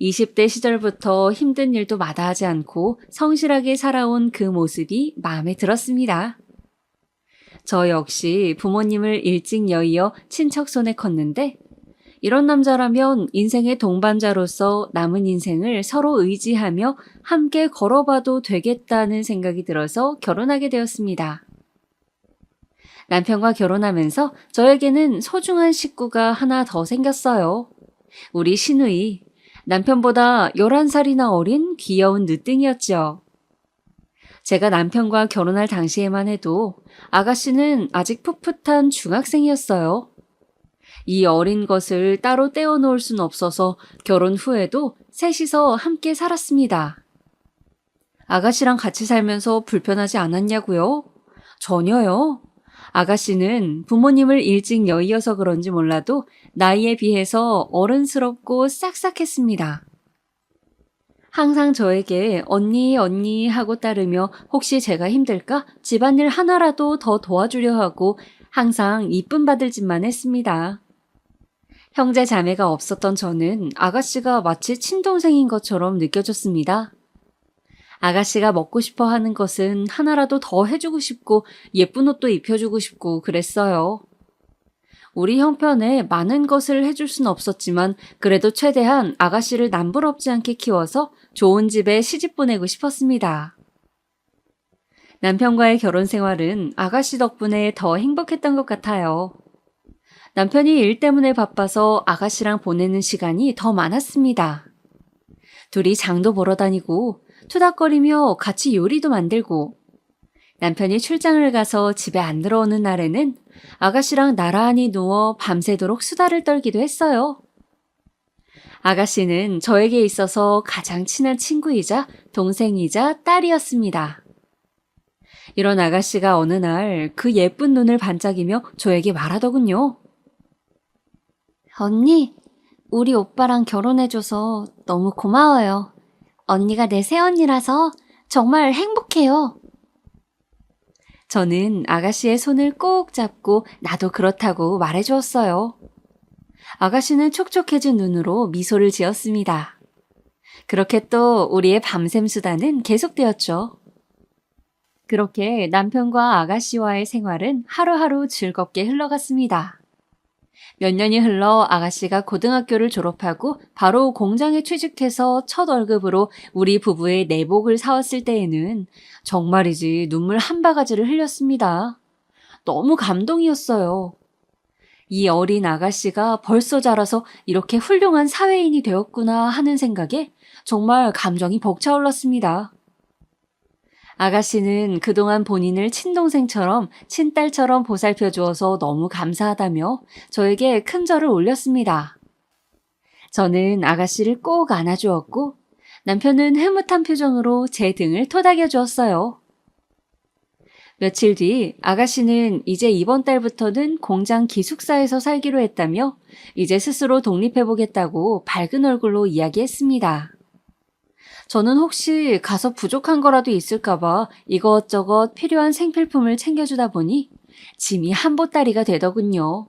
Speaker 2: 20대 시절부터 힘든 일도 마다하지 않고 성실하게 살아온 그 모습이 마음에 들었습니다. 저 역시 부모님을 일찍 여의어 친척 손에 컸는데 이런 남자라면 인생의 동반자로서 남은 인생을 서로 의지하며 함께 걸어봐도 되겠다는 생각이 들어서 결혼하게 되었습니다. 남편과 결혼하면서 저에게는 소중한 식구가 하나 더 생겼어요. 우리 신우이. 남편보다 11살이나 어린 귀여운 늦둥이였죠. 제가 남편과 결혼할 당시에만 해도 아가씨는 아직 풋풋한 중학생이었어요. 이 어린 것을 따로 떼어놓을 순 없어서 결혼 후에도 셋이서 함께 살았습니다. 아가씨랑 같이 살면서 불편하지 않았냐고요? 전혀요. 아가씨는 부모님을 일찍 여의어서 그런지 몰라도 나이에 비해서 어른스럽고 싹싹했습니다. 항상 저에게 언니 언니 하고 따르며 혹시 제가 힘들까 집안일 하나라도 더 도와주려 하고 항상 이쁨 받을 짓만 했습니다. 형제 자매가 없었던 저는 아가씨가 마치 친동생인 것처럼 느껴졌습니다. 아가씨가 먹고 싶어 하는 것은 하나라도 더 해주고 싶고 예쁜 옷도 입혀주고 싶고 그랬어요. 우리 형편에 많은 것을 해줄 순 없었지만 그래도 최대한 아가씨를 남부럽지 않게 키워서 좋은 집에 시집 보내고 싶었습니다. 남편과의 결혼 생활은 아가씨 덕분에 더 행복했던 것 같아요. 남편이 일 때문에 바빠서 아가씨랑 보내는 시간이 더 많았습니다. 둘이 장도 보러 다니고 투닥거리며 같이 요리도 만들고 남편이 출장을 가서 집에 안 들어오는 날에는 아가씨랑 나란히 누워 밤새도록 수다를 떨기도 했어요. 아가씨는 저에게 있어서 가장 친한 친구이자 동생이자 딸이었습니다. 이런 아가씨가 어느 날 그 예쁜 눈을 반짝이며 저에게 말하더군요. 언니, 우리 오빠랑 결혼해줘서 너무 고마워요. 언니가 내 새언니라서 정말 행복해요. 저는 아가씨의 손을 꼭 잡고 나도 그렇다고 말해주었어요. 아가씨는 촉촉해진 눈으로 미소를 지었습니다. 그렇게 또 우리의 밤샘 수다는 계속되었죠. 그렇게 남편과 아가씨와의 생활은 하루하루 즐겁게 흘러갔습니다. 몇 년이 흘러 아가씨가 고등학교를 졸업하고 바로 공장에 취직해서 첫 월급으로 우리 부부의 내복을 사왔을 때에는 정말이지 눈물 한 바가지를 흘렸습니다. 너무 감동이었어요. 이 어린 아가씨가 벌써 자라서 이렇게 훌륭한 사회인이 되었구나 하는 생각에 정말 감정이 벅차올랐습니다. 아가씨는 그동안 본인을 친동생처럼 친딸처럼 보살펴 주어서 너무 감사하다며 저에게 큰 절을 올렸습니다. 저는 아가씨를 꼭 안아주었고 남편은 흐뭇한 표정으로 제 등을 토닥여 주었어요. 며칠 뒤 아가씨는 이제 이번 달부터는 공장 기숙사에서 살기로 했다며 이제 스스로 독립해보겠다고 밝은 얼굴로 이야기했습니다. 저는 혹시 가서 부족한 거라도 있을까봐 이것저것 필요한 생필품을 챙겨주다 보니 짐이 한 보따리가 되더군요.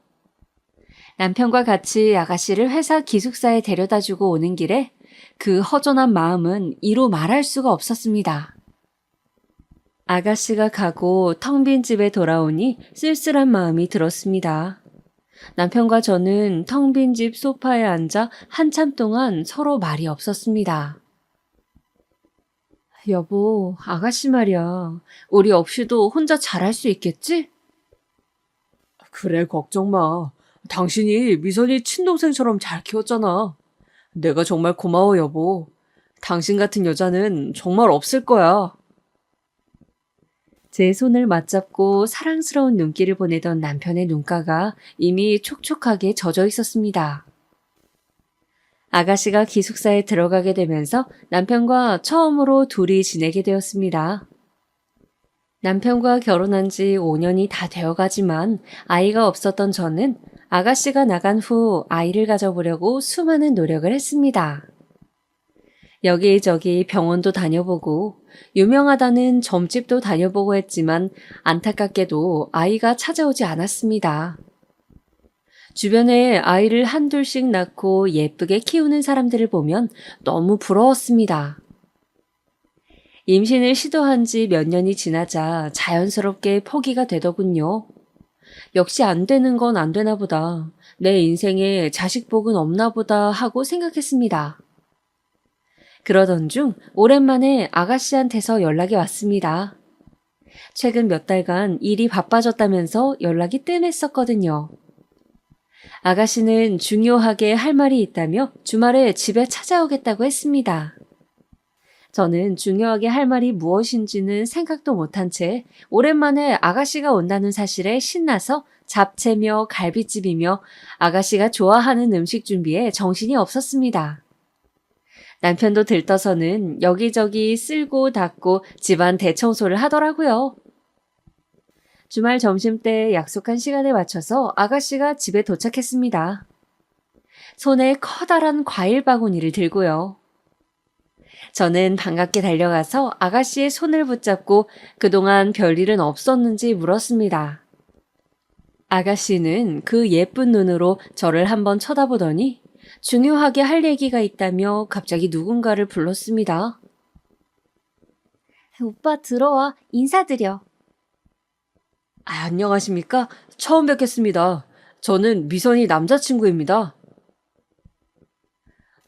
Speaker 2: 남편과 같이 아가씨를 회사 기숙사에 데려다주고 오는 길에 그 허전한 마음은 이루 말할 수가 없었습니다. 아가씨가 가고 텅 빈 집에 돌아오니 쓸쓸한 마음이 들었습니다. 남편과 저는 텅 빈 집 소파에 앉아 한참 동안 서로 말이 없었습니다. 여보, 아가씨 말이야. 우리 없이도 혼자 잘할 수 있겠지?
Speaker 3: 그래, 걱정 마. 당신이 미선이 친동생처럼 잘 키웠잖아. 내가 정말 고마워, 여보. 당신 같은 여자는 정말 없을 거야.
Speaker 2: 제 손을 맞잡고 사랑스러운 눈길을 보내던 남편의 눈가가 이미 촉촉하게 젖어 있었습니다. 아가씨가 기숙사에 들어가게 되면서 남편과 처음으로 둘이 지내게 되었습니다. 남편과 결혼한 지 5년이 다 되어가지만 아이가 없었던 저는 아가씨가 나간 후 아이를 가져보려고 수많은 노력을 했습니다. 여기저기 병원도 다녀보고 유명하다는 점집도 다녀보고 했지만 안타깝게도 아이가 찾아오지 않았습니다. 주변에 아이를 한둘씩 낳고 예쁘게 키우는 사람들을 보면 너무 부러웠습니다. 임신을 시도한 지 몇 년이 지나자 자연스럽게 포기가 되더군요. 역시 안 되는 건 안 되나 보다. 내 인생에 자식복은 없나 보다 하고 생각했습니다. 그러던 중 오랜만에 아가씨한테서 연락이 왔습니다. 최근 몇 달간 일이 바빠졌다면서 연락이 뜸했었거든요. 아가씨는 중요하게 할 말이 있다며 주말에 집에 찾아오겠다고 했습니다. 저는 중요하게 할 말이 무엇인지는 생각도 못한 채 오랜만에 아가씨가 온다는 사실에 신나서 잡채며 갈비찜이며 아가씨가 좋아하는 음식 준비에 정신이 없었습니다. 남편도 들떠서는 여기저기 쓸고 닦고 집안 대청소를 하더라고요. 주말 점심때 약속한 시간에 맞춰서 아가씨가 집에 도착했습니다. 손에 커다란 과일 바구니를 들고요. 저는 반갑게 달려가서 아가씨의 손을 붙잡고 그동안 별일은 없었는지 물었습니다. 아가씨는 그 예쁜 눈으로 저를 한번 쳐다보더니 중요하게 할 얘기가 있다며 갑자기 누군가를 불렀습니다.
Speaker 4: 오빠 들어와 인사드려.
Speaker 3: 안녕하십니까? 처음 뵙겠습니다. 저는 미선이 남자친구입니다.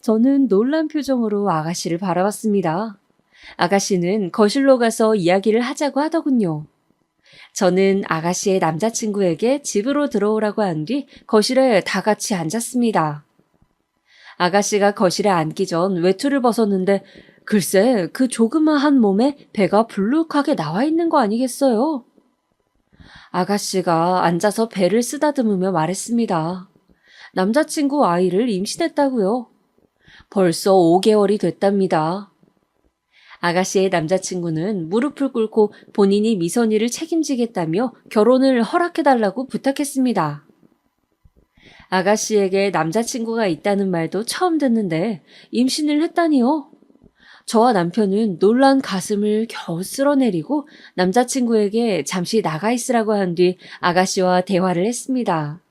Speaker 2: 저는 놀란 표정으로 아가씨를 바라봤습니다. 아가씨는 거실로 가서 이야기를 하자고 하더군요. 저는 아가씨의 남자친구에게 집으로 들어오라고 한 뒤 거실에 다 같이 앉았습니다. 아가씨가 거실에 앉기 전 외투를 벗었는데 글쎄 그 조그마한 몸에 배가 불룩하게 나와 있는 거 아니겠어요? 아가씨가 앉아서 배를 쓰다듬으며 말했습니다. 남자친구 아이를 임신했다고요. 벌써 5개월이 됐답니다. 아가씨의 남자친구는 무릎을 꿇고 본인이 미선이를 책임지겠다며 결혼을 허락해달라고 부탁했습니다. 아가씨에게 남자친구가 있다는 말도 처음 듣는데 임신을 했다니요? 저와 남편은 놀란 가슴을 겨우 쓸어내리고 남자친구에게 잠시 나가 있으라고 한 뒤 아가씨와 대화를 했습니다.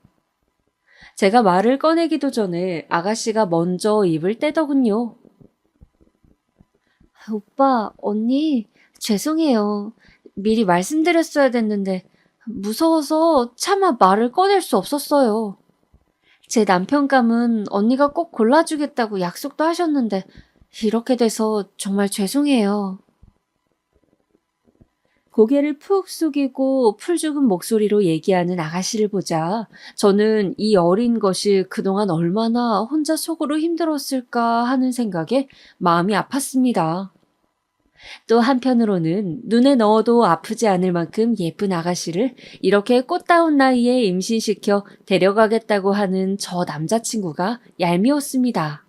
Speaker 2: 제가 말을 꺼내기도 전에 아가씨가 먼저 입을 떼더군요.
Speaker 4: 오빠, 언니, 죄송해요. 미리 말씀드렸어야 됐는데 무서워서 차마 말을 꺼낼 수 없었어요. 제 남편감은 언니가 꼭 골라주겠다고 약속도 하셨는데 이렇게 돼서 정말 죄송해요.
Speaker 2: 고개를 푹 숙이고 풀죽은 목소리로 얘기하는 아가씨를 보자 저는 이 어린 것이 그동안 얼마나 혼자 속으로 힘들었을까 하는 생각에 마음이 아팠습니다. 또 한편으로는 눈에 넣어도 아프지 않을 만큼 예쁜 아가씨를 이렇게 꽃다운 나이에 임신시켜 데려가겠다고 하는 저 남자친구가 얄미웠습니다.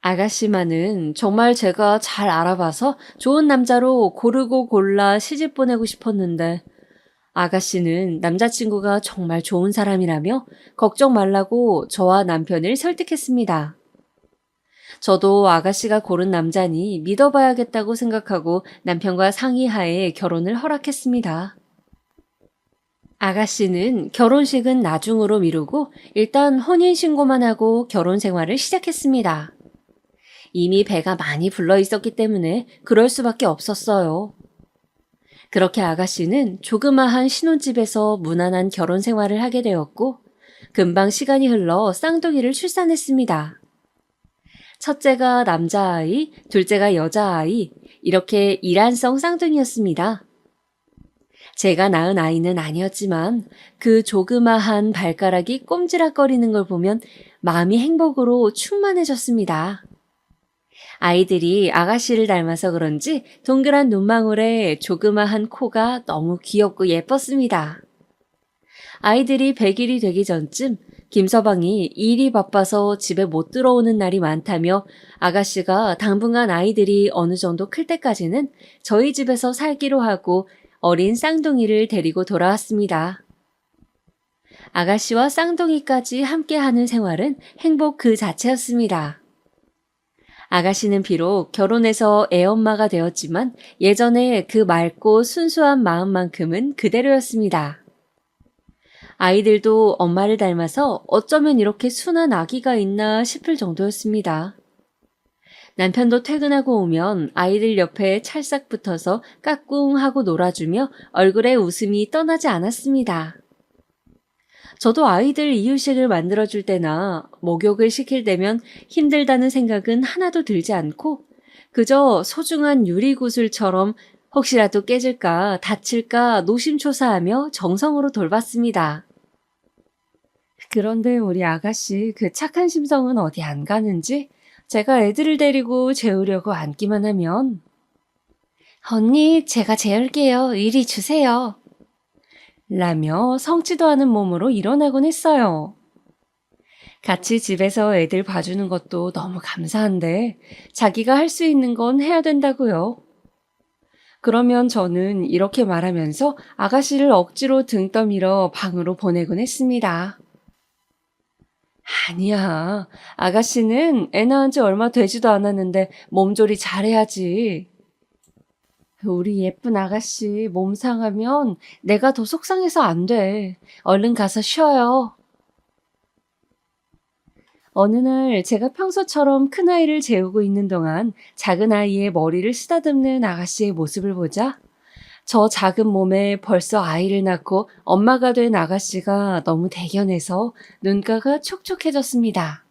Speaker 2: 아가씨만은 정말 제가 잘 알아봐서 좋은 남자로 고르고 골라 시집 보내고 싶었는데 아가씨는 남자친구가 정말 좋은 사람이라며 걱정 말라고 저와 남편을 설득했습니다. 저도 아가씨가 고른 남자니 믿어봐야겠다고 생각하고 남편과 상의하에 결혼을 허락했습니다. 아가씨는 결혼식은 나중으로 미루고 일단 혼인신고만 하고 결혼 생활을 시작했습니다. 이미 배가 많이 불러 있었기 때문에 그럴 수밖에 없었어요. 그렇게 아가씨는 조그마한 신혼집에서 무난한 결혼 생활을 하게 되었고 금방 시간이 흘러 쌍둥이를 출산했습니다. 첫째가 남자아이, 둘째가 여자아이, 이렇게 일란성 쌍둥이였습니다. 제가 낳은 아이는 아니었지만 그 조그마한 발가락이 꼼지락거리는 걸 보면 마음이 행복으로 충만해졌습니다. 아이들이 아가씨를 닮아서 그런지 동그란 눈망울에 조그마한 코가 너무 귀엽고 예뻤습니다. 아이들이 100일이 되기 전쯤 김서방이 일이 바빠서 집에 못 들어오는 날이 많다며 아가씨가 당분간 아이들이 어느 정도 클 때까지는 저희 집에서 살기로 하고 어린 쌍둥이를 데리고 돌아왔습니다. 아가씨와 쌍둥이까지 함께하는 생활은 행복 그 자체였습니다. 아가씨는 비록 결혼해서 애엄마가 되었지만 예전에 그 맑고 순수한 마음만큼은 그대로였습니다. 아이들도 엄마를 닮아서 어쩌면 이렇게 순한 아기가 있나 싶을 정도였습니다. 남편도 퇴근하고 오면 아이들 옆에 찰싹 붙어서 까꿍하고 놀아주며 얼굴에 웃음이 떠나지 않았습니다. 저도 아이들 이유식을 만들어줄 때나 목욕을 시킬 때면 힘들다는 생각은 하나도 들지 않고 그저 소중한 유리구슬처럼 혹시라도 깨질까 다칠까 노심초사하며 정성으로 돌봤습니다. 그런데 우리 아가씨 그 착한 심성은 어디 안 가는지 제가 애들을 데리고 재우려고 앉기만 하면
Speaker 4: 언니, 제가 재울게요. 이리 주세요.
Speaker 2: 라며 성취도 않은 몸으로 일어나곤 했어요. 같이 집에서 애들 봐주는 것도 너무 감사한데 자기가 할 수 있는 건 해야 된다고요. 그러면 저는 이렇게 말하면서 아가씨를 억지로 등 떠밀어 방으로 보내곤 했습니다. 아니야, 아가씨는 애 낳은 지 얼마 되지도 않았는데 몸조리 잘해야지. 우리 예쁜 아가씨 몸 상하면 내가 더 속상해서 안 돼. 얼른 가서 쉬어요. 어느 날 제가 평소처럼 큰아이를 재우고 있는 동안 작은 아이의 머리를 쓰다듬는 아가씨의 모습을 보자 저 작은 몸에 벌써 아이를 낳고 엄마가 된 아가씨가 너무 대견해서 눈가가 촉촉해졌습니다.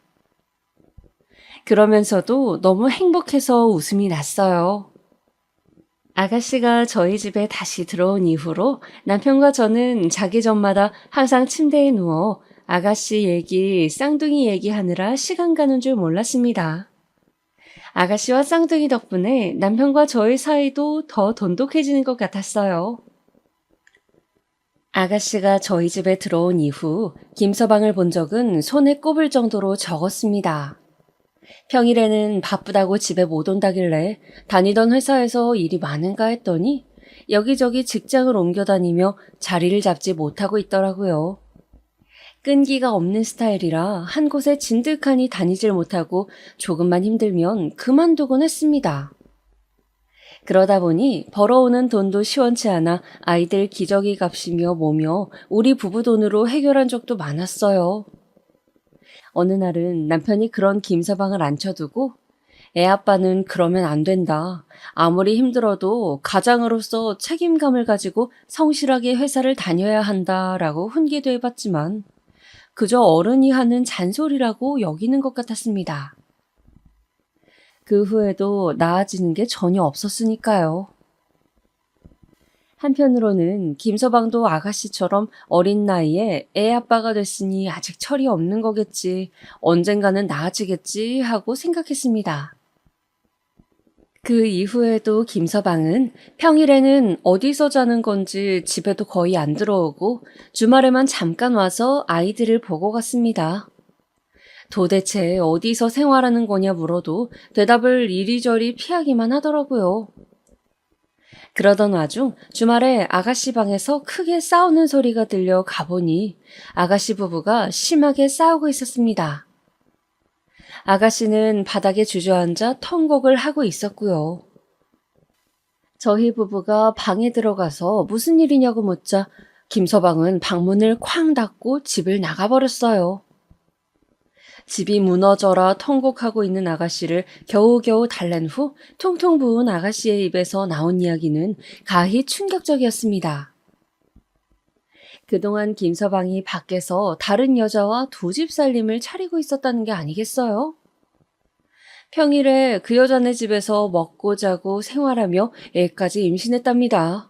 Speaker 2: 그러면서도 너무 행복해서 웃음이 났어요. 아가씨가 저희 집에 다시 들어온 이후로 남편과 저는 자기 전마다 항상 침대에 누워 아가씨 얘기, 쌍둥이 얘기하느라 시간 가는 줄 몰랐습니다. 아가씨와 쌍둥이 덕분에 남편과 저의 사이도 더 돈독해지는 것 같았어요. 아가씨가 저희 집에 들어온 이후 김서방을 본 적은 손에 꼽을 정도로 적었습니다. 평일에는 바쁘다고 집에 못 온다길래 다니던 회사에서 일이 많은가 했더니 여기저기 직장을 옮겨 다니며 자리를 잡지 못하고 있더라고요. 끈기가 없는 스타일이라 한 곳에 진득하니 다니질 못하고 조금만 힘들면 그만두곤 했습니다. 그러다 보니 벌어오는 돈도 시원치 않아 아이들 기저귀 값이며 뭐며 우리 부부 돈으로 해결한 적도 많았어요. 어느 날은 남편이 그런 김서방을 앉혀두고 애 아빠는 그러면 안 된다. 아무리 힘들어도 가장으로서 책임감을 가지고 성실하게 회사를 다녀야 한다라고 훈계도 해봤지만 그저 어른이 하는 잔소리라고 여기는 것 같았습니다. 그 후에도 나아지는 게 전혀 없었으니까요. 한편으로는 김서방도 아가씨처럼 어린 나이에 애 아빠가 됐으니 아직 철이 없는 거겠지, 언젠가는 나아지겠지 하고 생각했습니다. 그 이후에도 김서방은 평일에는 어디서 자는 건지 집에도 거의 안 들어오고 주말에만 잠깐 와서 아이들을 보고 갔습니다. 도대체 어디서 생활하는 거냐 물어도 대답을 이리저리 피하기만 하더라고요. 그러던 와중 주말에 아가씨 방에서 크게 싸우는 소리가 들려 가보니 아가씨 부부가 심하게 싸우고 있었습니다. 아가씨는 바닥에 주저앉아 턴곡을 하고 있었고요. 저희 부부가 방에 들어가서 무슨 일이냐고 묻자 김서방은 방문을 쾅 닫고 집을 나가버렸어요. 집이 무너져라 턴곡하고 있는 아가씨를 겨우겨우 달랜 후 퉁퉁 부은 아가씨의 입에서 나온 이야기는 가히 충격적이었습니다. 그동안 김서방이 밖에서 다른 여자와 두 집 살림을 차리고 있었다는 게 아니겠어요? 평일에 그 여자네 집에서 먹고 자고 생활하며 애까지 임신했답니다.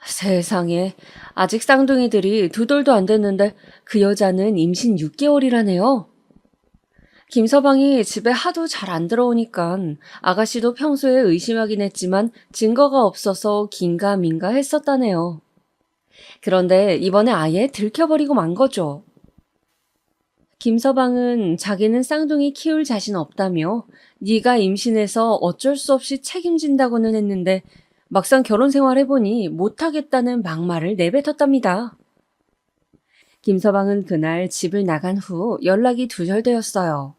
Speaker 2: 세상에, 아직 쌍둥이들이 두 돌도 안 됐는데 그 여자는 임신 6개월이라네요. 김서방이 집에 하도 잘 안 들어오니까 아가씨도 평소에 의심하긴 했지만 증거가 없어서 긴가민가 했었다네요. 그런데 이번에 아예 들켜버리고 만 거죠. 김서방은 자기는 쌍둥이 키울 자신 없다며 네가 임신해서 어쩔 수 없이 책임진다고는 했는데 막상 결혼 생활해보니 못하겠다는 막말을 내뱉었답니다. 김서방은 그날 집을 나간 후 연락이 두절되었어요.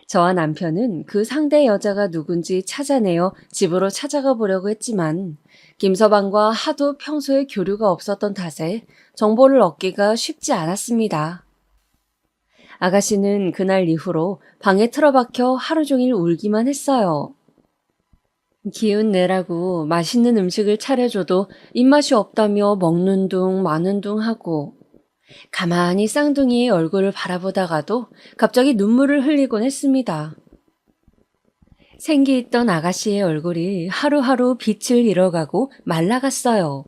Speaker 2: 저와 남편은 그 상대 여자가 누군지 찾아내어 집으로 찾아가 보려고 했지만 김서방과 하도 평소에 교류가 없었던 탓에 정보를 얻기가 쉽지 않았습니다. 아가씨는 그날 이후로 방에 틀어박혀 하루 종일 울기만 했어요. 기운 내라고 맛있는 음식을 차려줘도 입맛이 없다며 먹는 둥 마는 둥 하고 가만히 쌍둥이의 얼굴을 바라보다가도 갑자기 눈물을 흘리곤 했습니다. 생기있던 아가씨의 얼굴이 하루하루 빛을 잃어가고 말라갔어요.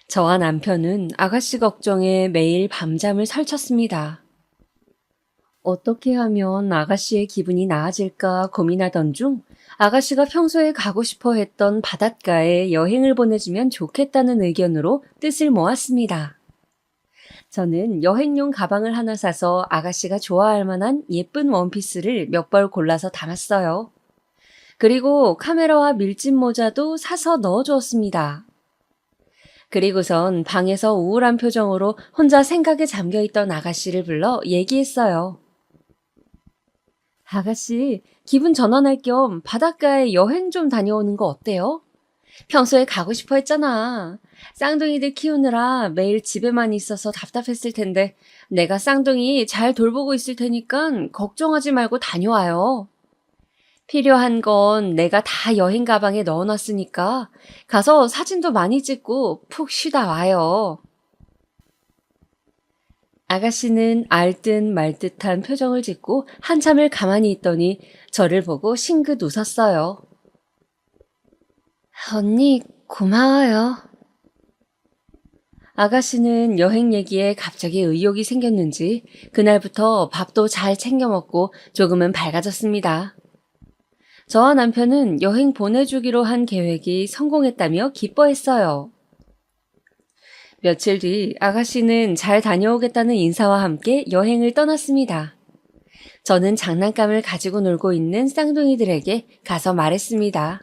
Speaker 2: 저와 남편은 아가씨 걱정에 매일 밤잠을 설쳤습니다. 어떻게 하면 아가씨의 기분이 나아질까 고민하던 중 아가씨가 평소에 가고 싶어 했던 바닷가에 여행을 보내주면 좋겠다는 의견으로 뜻을 모았습니다. 저는 여행용 가방을 하나 사서 아가씨가 좋아할 만한 예쁜 원피스를 몇 벌 골라서 담았어요. 그리고 카메라와 밀짚 모자도 사서 넣어주었습니다. 그리고선 방에서 우울한 표정으로 혼자 생각에 잠겨있던 아가씨를 불러 얘기했어요. 아가씨, 기분 전환할 겸 바닷가에 여행 좀 다녀오는 거 어때요? 평소에 가고 싶어 했잖아. 쌍둥이들 키우느라 매일 집에만 있어서 답답했을 텐데 내가 쌍둥이 잘 돌보고 있을 테니까 걱정하지 말고 다녀와요. 필요한 건 내가 다 여행 가방에 넣어놨으니까 가서 사진도 많이 찍고 푹 쉬다 와요. 아가씨는 알듯 말듯한 표정을 짓고 한참을 가만히 있더니 저를 보고 싱긋 웃었어요.
Speaker 4: 언니, 고마워요.
Speaker 2: 아가씨는 여행 얘기에 갑자기 의욕이 생겼는지 그날부터 밥도 잘 챙겨 먹고 조금은 밝아졌습니다. 저와 남편은 여행 보내주기로 한 계획이 성공했다며 기뻐했어요. 며칠 뒤 아가씨는 잘 다녀오겠다는 인사와 함께 여행을 떠났습니다. 저는 장난감을 가지고 놀고 있는 쌍둥이들에게 가서 말했습니다.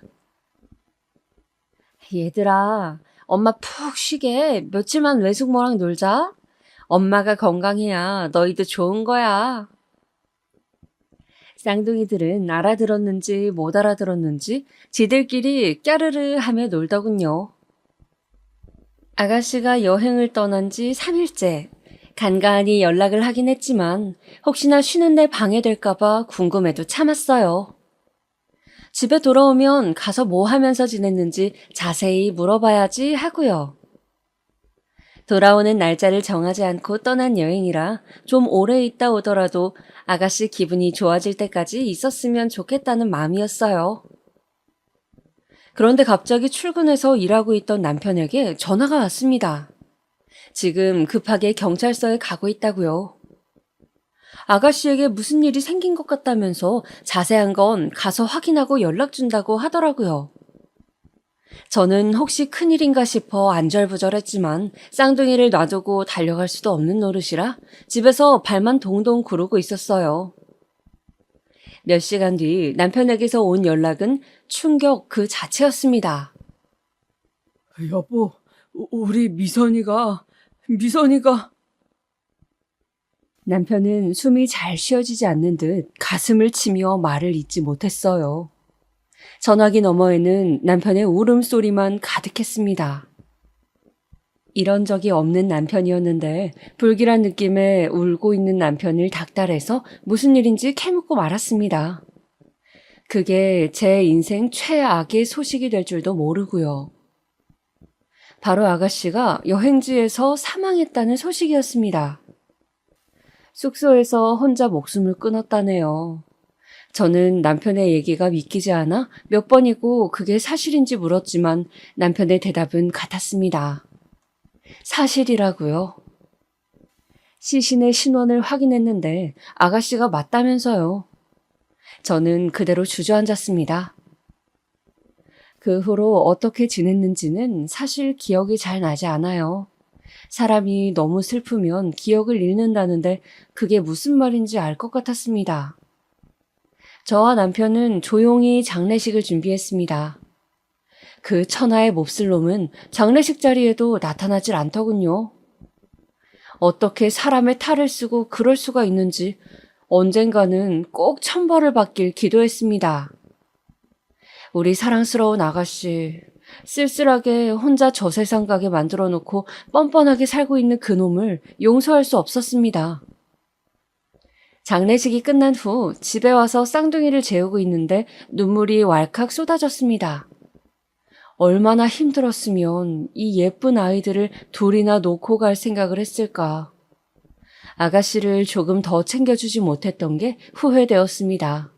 Speaker 2: 얘들아, 엄마 푹 쉬게 며칠만 외숙모랑 놀자. 엄마가 건강해야 너희도 좋은 거야. 쌍둥이들은 알아들었는지 못 알아들었는지 지들끼리 까르르 하며 놀더군요. 아가씨가 여행을 떠난 지 3일째. 간간히 연락을 하긴 했지만 혹시나 쉬는데 방해될까봐 궁금해도 참았어요. 집에 돌아오면 가서 뭐 하면서 지냈는지 자세히 물어봐야지 하고요. 돌아오는 날짜를 정하지 않고 떠난 여행이라 좀 오래 있다 오더라도 아가씨 기분이 좋아질 때까지 있었으면 좋겠다는 마음이었어요. 그런데 갑자기 출근해서 일하고 있던 남편에게 전화가 왔습니다. 지금 급하게 경찰서에 가고 있다고요. 아가씨에게 무슨 일이 생긴 것 같다면서 자세한 건 가서 확인하고 연락 준다고 하더라고요. 저는 혹시 큰일인가 싶어 안절부절했지만 쌍둥이를 놔두고 달려갈 수도 없는 노릇이라 집에서 발만 동동 구르고 있었어요. 몇 시간 뒤 남편에게서 온 연락은 충격 그 자체였습니다.
Speaker 3: 여보, 우리 미선이가
Speaker 2: 남편은 숨이 잘 쉬어지지 않는 듯 가슴을 치며 말을 잇지 못했어요. 전화기 너머에는 남편의 울음소리만 가득했습니다. 이런 적이 없는 남편이었는데 불길한 느낌에 울고 있는 남편을 닥달해서 무슨 일인지 캐묻고 말았습니다. 그게 제 인생 최악의 소식이 될 줄도 모르고요. 바로 아가씨가 여행지에서 사망했다는 소식이었습니다. 숙소에서 혼자 목숨을 끊었다네요. 저는 남편의 얘기가 믿기지 않아 몇 번이고 그게 사실인지 물었지만 남편의 대답은 같았습니다. 사실이라고요. 시신의 신원을 확인했는데 아가씨가 맞다면서요. 저는 그대로 주저앉았습니다. 그 후로 어떻게 지냈는지는 사실 기억이 잘 나지 않아요. 사람이 너무 슬프면 기억을 잃는다는데 그게 무슨 말인지 알 것 같았습니다. 저와 남편은 조용히 장례식을 준비했습니다. 그 천하의 몹쓸 놈은 장례식 자리에도 나타나질 않더군요. 어떻게 사람의 탈을 쓰고 그럴 수가 있는지 언젠가는 꼭 천벌을 받길 기도했습니다. 우리 사랑스러운 아가씨, 쓸쓸하게 혼자 저 세상 가게 만들어 놓고 뻔뻔하게 살고 있는 그놈을 용서할 수 없었습니다. 장례식이 끝난 후 집에 와서 쌍둥이를 재우고 있는데 눈물이 왈칵 쏟아졌습니다. 얼마나 힘들었으면 이 예쁜 아이들을 둘이나 놓고 갈 생각을 했을까. 아가씨를 조금 더 챙겨주지 못했던 게 후회되었습니다.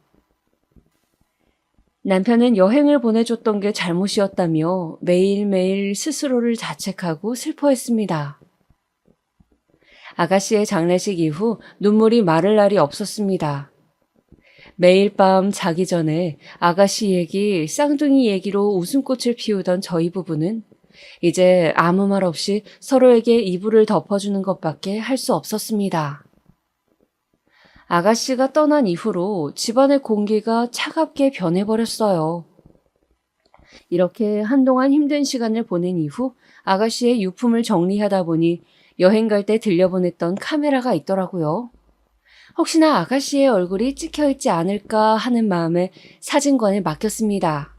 Speaker 2: 남편은 여행을 보내줬던 게 잘못이었다며 매일매일 스스로를 자책하고 슬퍼했습니다. 아가씨의 장례식 이후 눈물이 마를 날이 없었습니다. 매일 밤 자기 전에 아가씨 얘기, 쌍둥이 얘기로 웃음꽃을 피우던 저희 부부는 이제 아무 말 없이 서로에게 이불을 덮어주는 것밖에 할 수 없었습니다. 아가씨가 떠난 이후로 집안의 공기가 차갑게 변해버렸어요. 이렇게 한동안 힘든 시간을 보낸 이후 아가씨의 유품을 정리하다 보니 여행 갈 때 들려보냈던 카메라가 있더라고요. 혹시나 아가씨의 얼굴이 찍혀있지 않을까 하는 마음에 사진관에 맡겼습니다.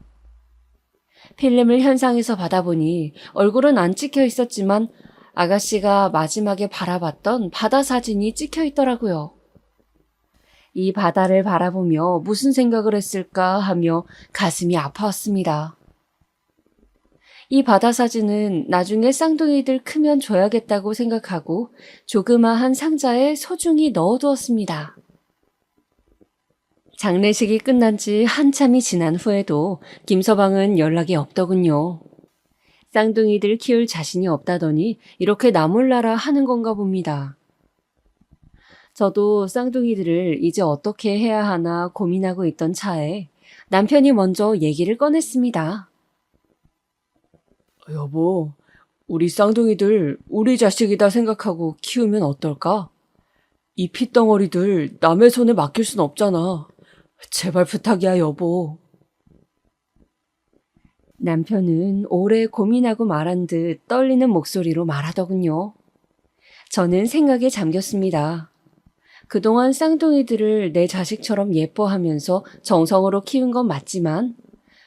Speaker 2: 필름을 현상에서 받아보니 얼굴은 안 찍혀 있었지만 아가씨가 마지막에 바라봤던 바다 사진이 찍혀 있더라고요. 이 바다를 바라보며 무슨 생각을 했을까 하며 가슴이 아파왔습니다. 이 바다 사진은 나중에 쌍둥이들 크면 줘야겠다고 생각하고 조그마한 상자에 소중히 넣어두었습니다. 장례식이 끝난 지 한참이 지난 후에도 김서방은 연락이 없더군요. 쌍둥이들 키울 자신이 없다더니 이렇게 나몰라라 하는 건가 봅니다. 저도 쌍둥이들을 이제 어떻게 해야 하나 고민하고 있던 차에 남편이 먼저 얘기를 꺼냈습니다.
Speaker 3: 여보, 우리 쌍둥이들 우리 자식이다 생각하고 키우면 어떨까? 이 핏덩어리들 남의 손에 맡길 순 없잖아. 제발 부탁이야, 여보.
Speaker 2: 남편은 오래 고민하고 말한 듯 떨리는 목소리로 말하더군요. 저는 생각에 잠겼습니다. 그동안 쌍둥이들을 내 자식처럼 예뻐하면서 정성으로 키운 건 맞지만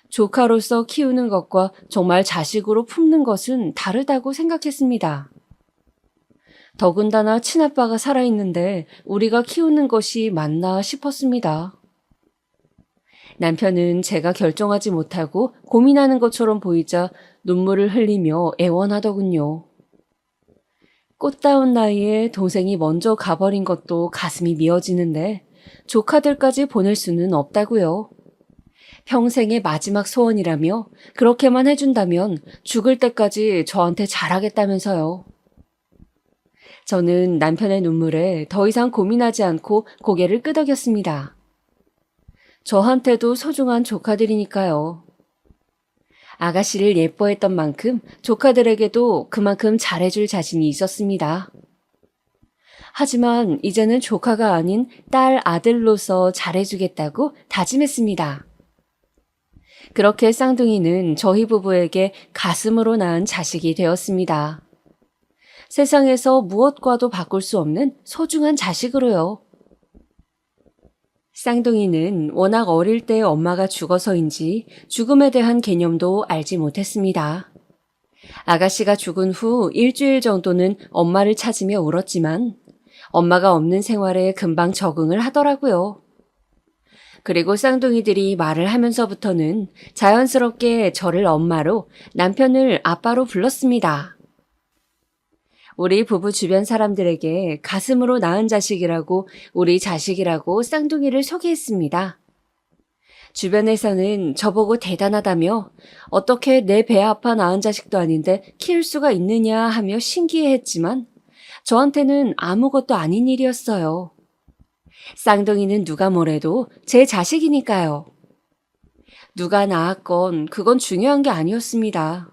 Speaker 2: 조카로서 키우는 것과 정말 자식으로 품는 것은 다르다고 생각했습니다. 더군다나 친아빠가 살아있는데 우리가 키우는 것이 맞나 싶었습니다. 남편은 제가 결정하지 못하고 고민하는 것처럼 보이자 눈물을 흘리며 애원하더군요. 꽃다운 나이에 동생이 먼저 가버린 것도 가슴이 미어지는데 조카들까지 보낼 수는 없다고요. 평생의 마지막 소원이라며 그렇게만 해준다면 죽을 때까지 저한테 잘하겠다면서요. 저는 남편의 눈물에 더 이상 고민하지 않고 고개를 끄덕였습니다. 저한테도 소중한 조카들이니까요. 아가씨를 예뻐했던 만큼 조카들에게도 그만큼 잘해줄 자신이 있었습니다. 하지만 이제는 조카가 아닌 딸 아들로서 잘해주겠다고 다짐했습니다. 그렇게 쌍둥이는 저희 부부에게 가슴으로 낳은 자식이 되었습니다. 세상에서 무엇과도 바꿀 수 없는 소중한 자식으로요. 쌍둥이는 워낙 어릴 때 엄마가 죽어서인지 죽음에 대한 개념도 알지 못했습니다. 아가씨가 죽은 후 일주일 정도는 엄마를 찾으며 울었지만 엄마가 없는 생활에 금방 적응을 하더라고요. 그리고 쌍둥이들이 말을 하면서부터는 자연스럽게 저를 엄마로, 남편을 아빠로 불렀습니다. 우리 부부 주변 사람들에게 가슴으로 낳은 자식이라고, 우리 자식이라고 쌍둥이를 소개했습니다. 주변에서는 저보고 대단하다며 어떻게 내 배 아파 낳은 자식도 아닌데 키울 수가 있느냐 하며 신기해했지만 저한테는 아무것도 아닌 일이었어요. 쌍둥이는 누가 뭐래도 제 자식이니까요. 누가 낳았건 그건 중요한 게 아니었습니다.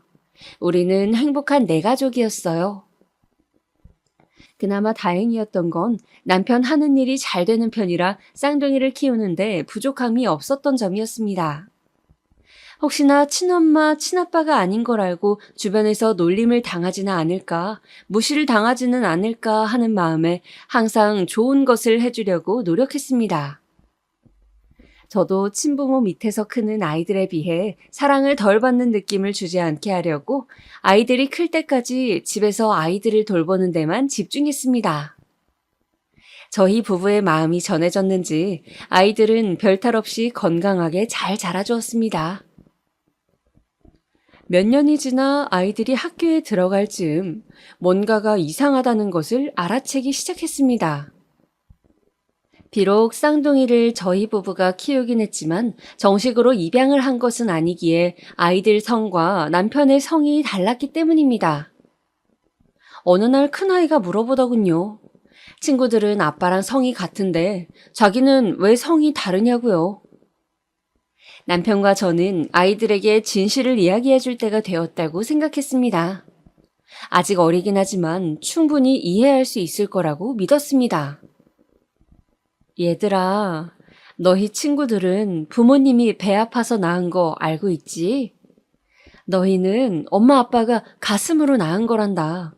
Speaker 2: 우리는 행복한 내 가족이었어요. 그나마 다행이었던 건 남편 하는 일이 잘 되는 편이라 쌍둥이를 키우는데 부족함이 없었던 점이었습니다. 혹시나 친엄마, 친아빠가 아닌 걸 알고 주변에서 놀림을 당하지는 않을까, 무시를 당하지는 않을까 하는 마음에 항상 좋은 것을 해주려고 노력했습니다. 저도 친부모 밑에서 크는 아이들에 비해 사랑을 덜 받는 느낌을 주지 않게 하려고 아이들이 클 때까지 집에서 아이들을 돌보는 데만 집중했습니다. 저희 부부의 마음이 전해졌는지 아이들은 별탈 없이 건강하게 잘 자라주었습니다. 몇 년이 지나 아이들이 학교에 들어갈 즈음 뭔가가 이상하다는 것을 알아채기 시작했습니다. 비록 쌍둥이를 저희 부부가 키우긴 했지만 정식으로 입양을 한 것은 아니기에 아이들 성과 남편의 성이 달랐기 때문입니다. 어느 날 큰아이가 물어보더군요. 친구들은 아빠랑 성이 같은데 자기는 왜 성이 다르냐고요. 남편과 저는 아이들에게 진실을 이야기해 줄 때가 되었다고 생각했습니다. 아직 어리긴 하지만 충분히 이해할 수 있을 거라고 믿었습니다. 얘들아, 너희 친구들은 부모님이 배 아파서 낳은 거 알고 있지? 너희는 엄마 아빠가 가슴으로 낳은 거란다.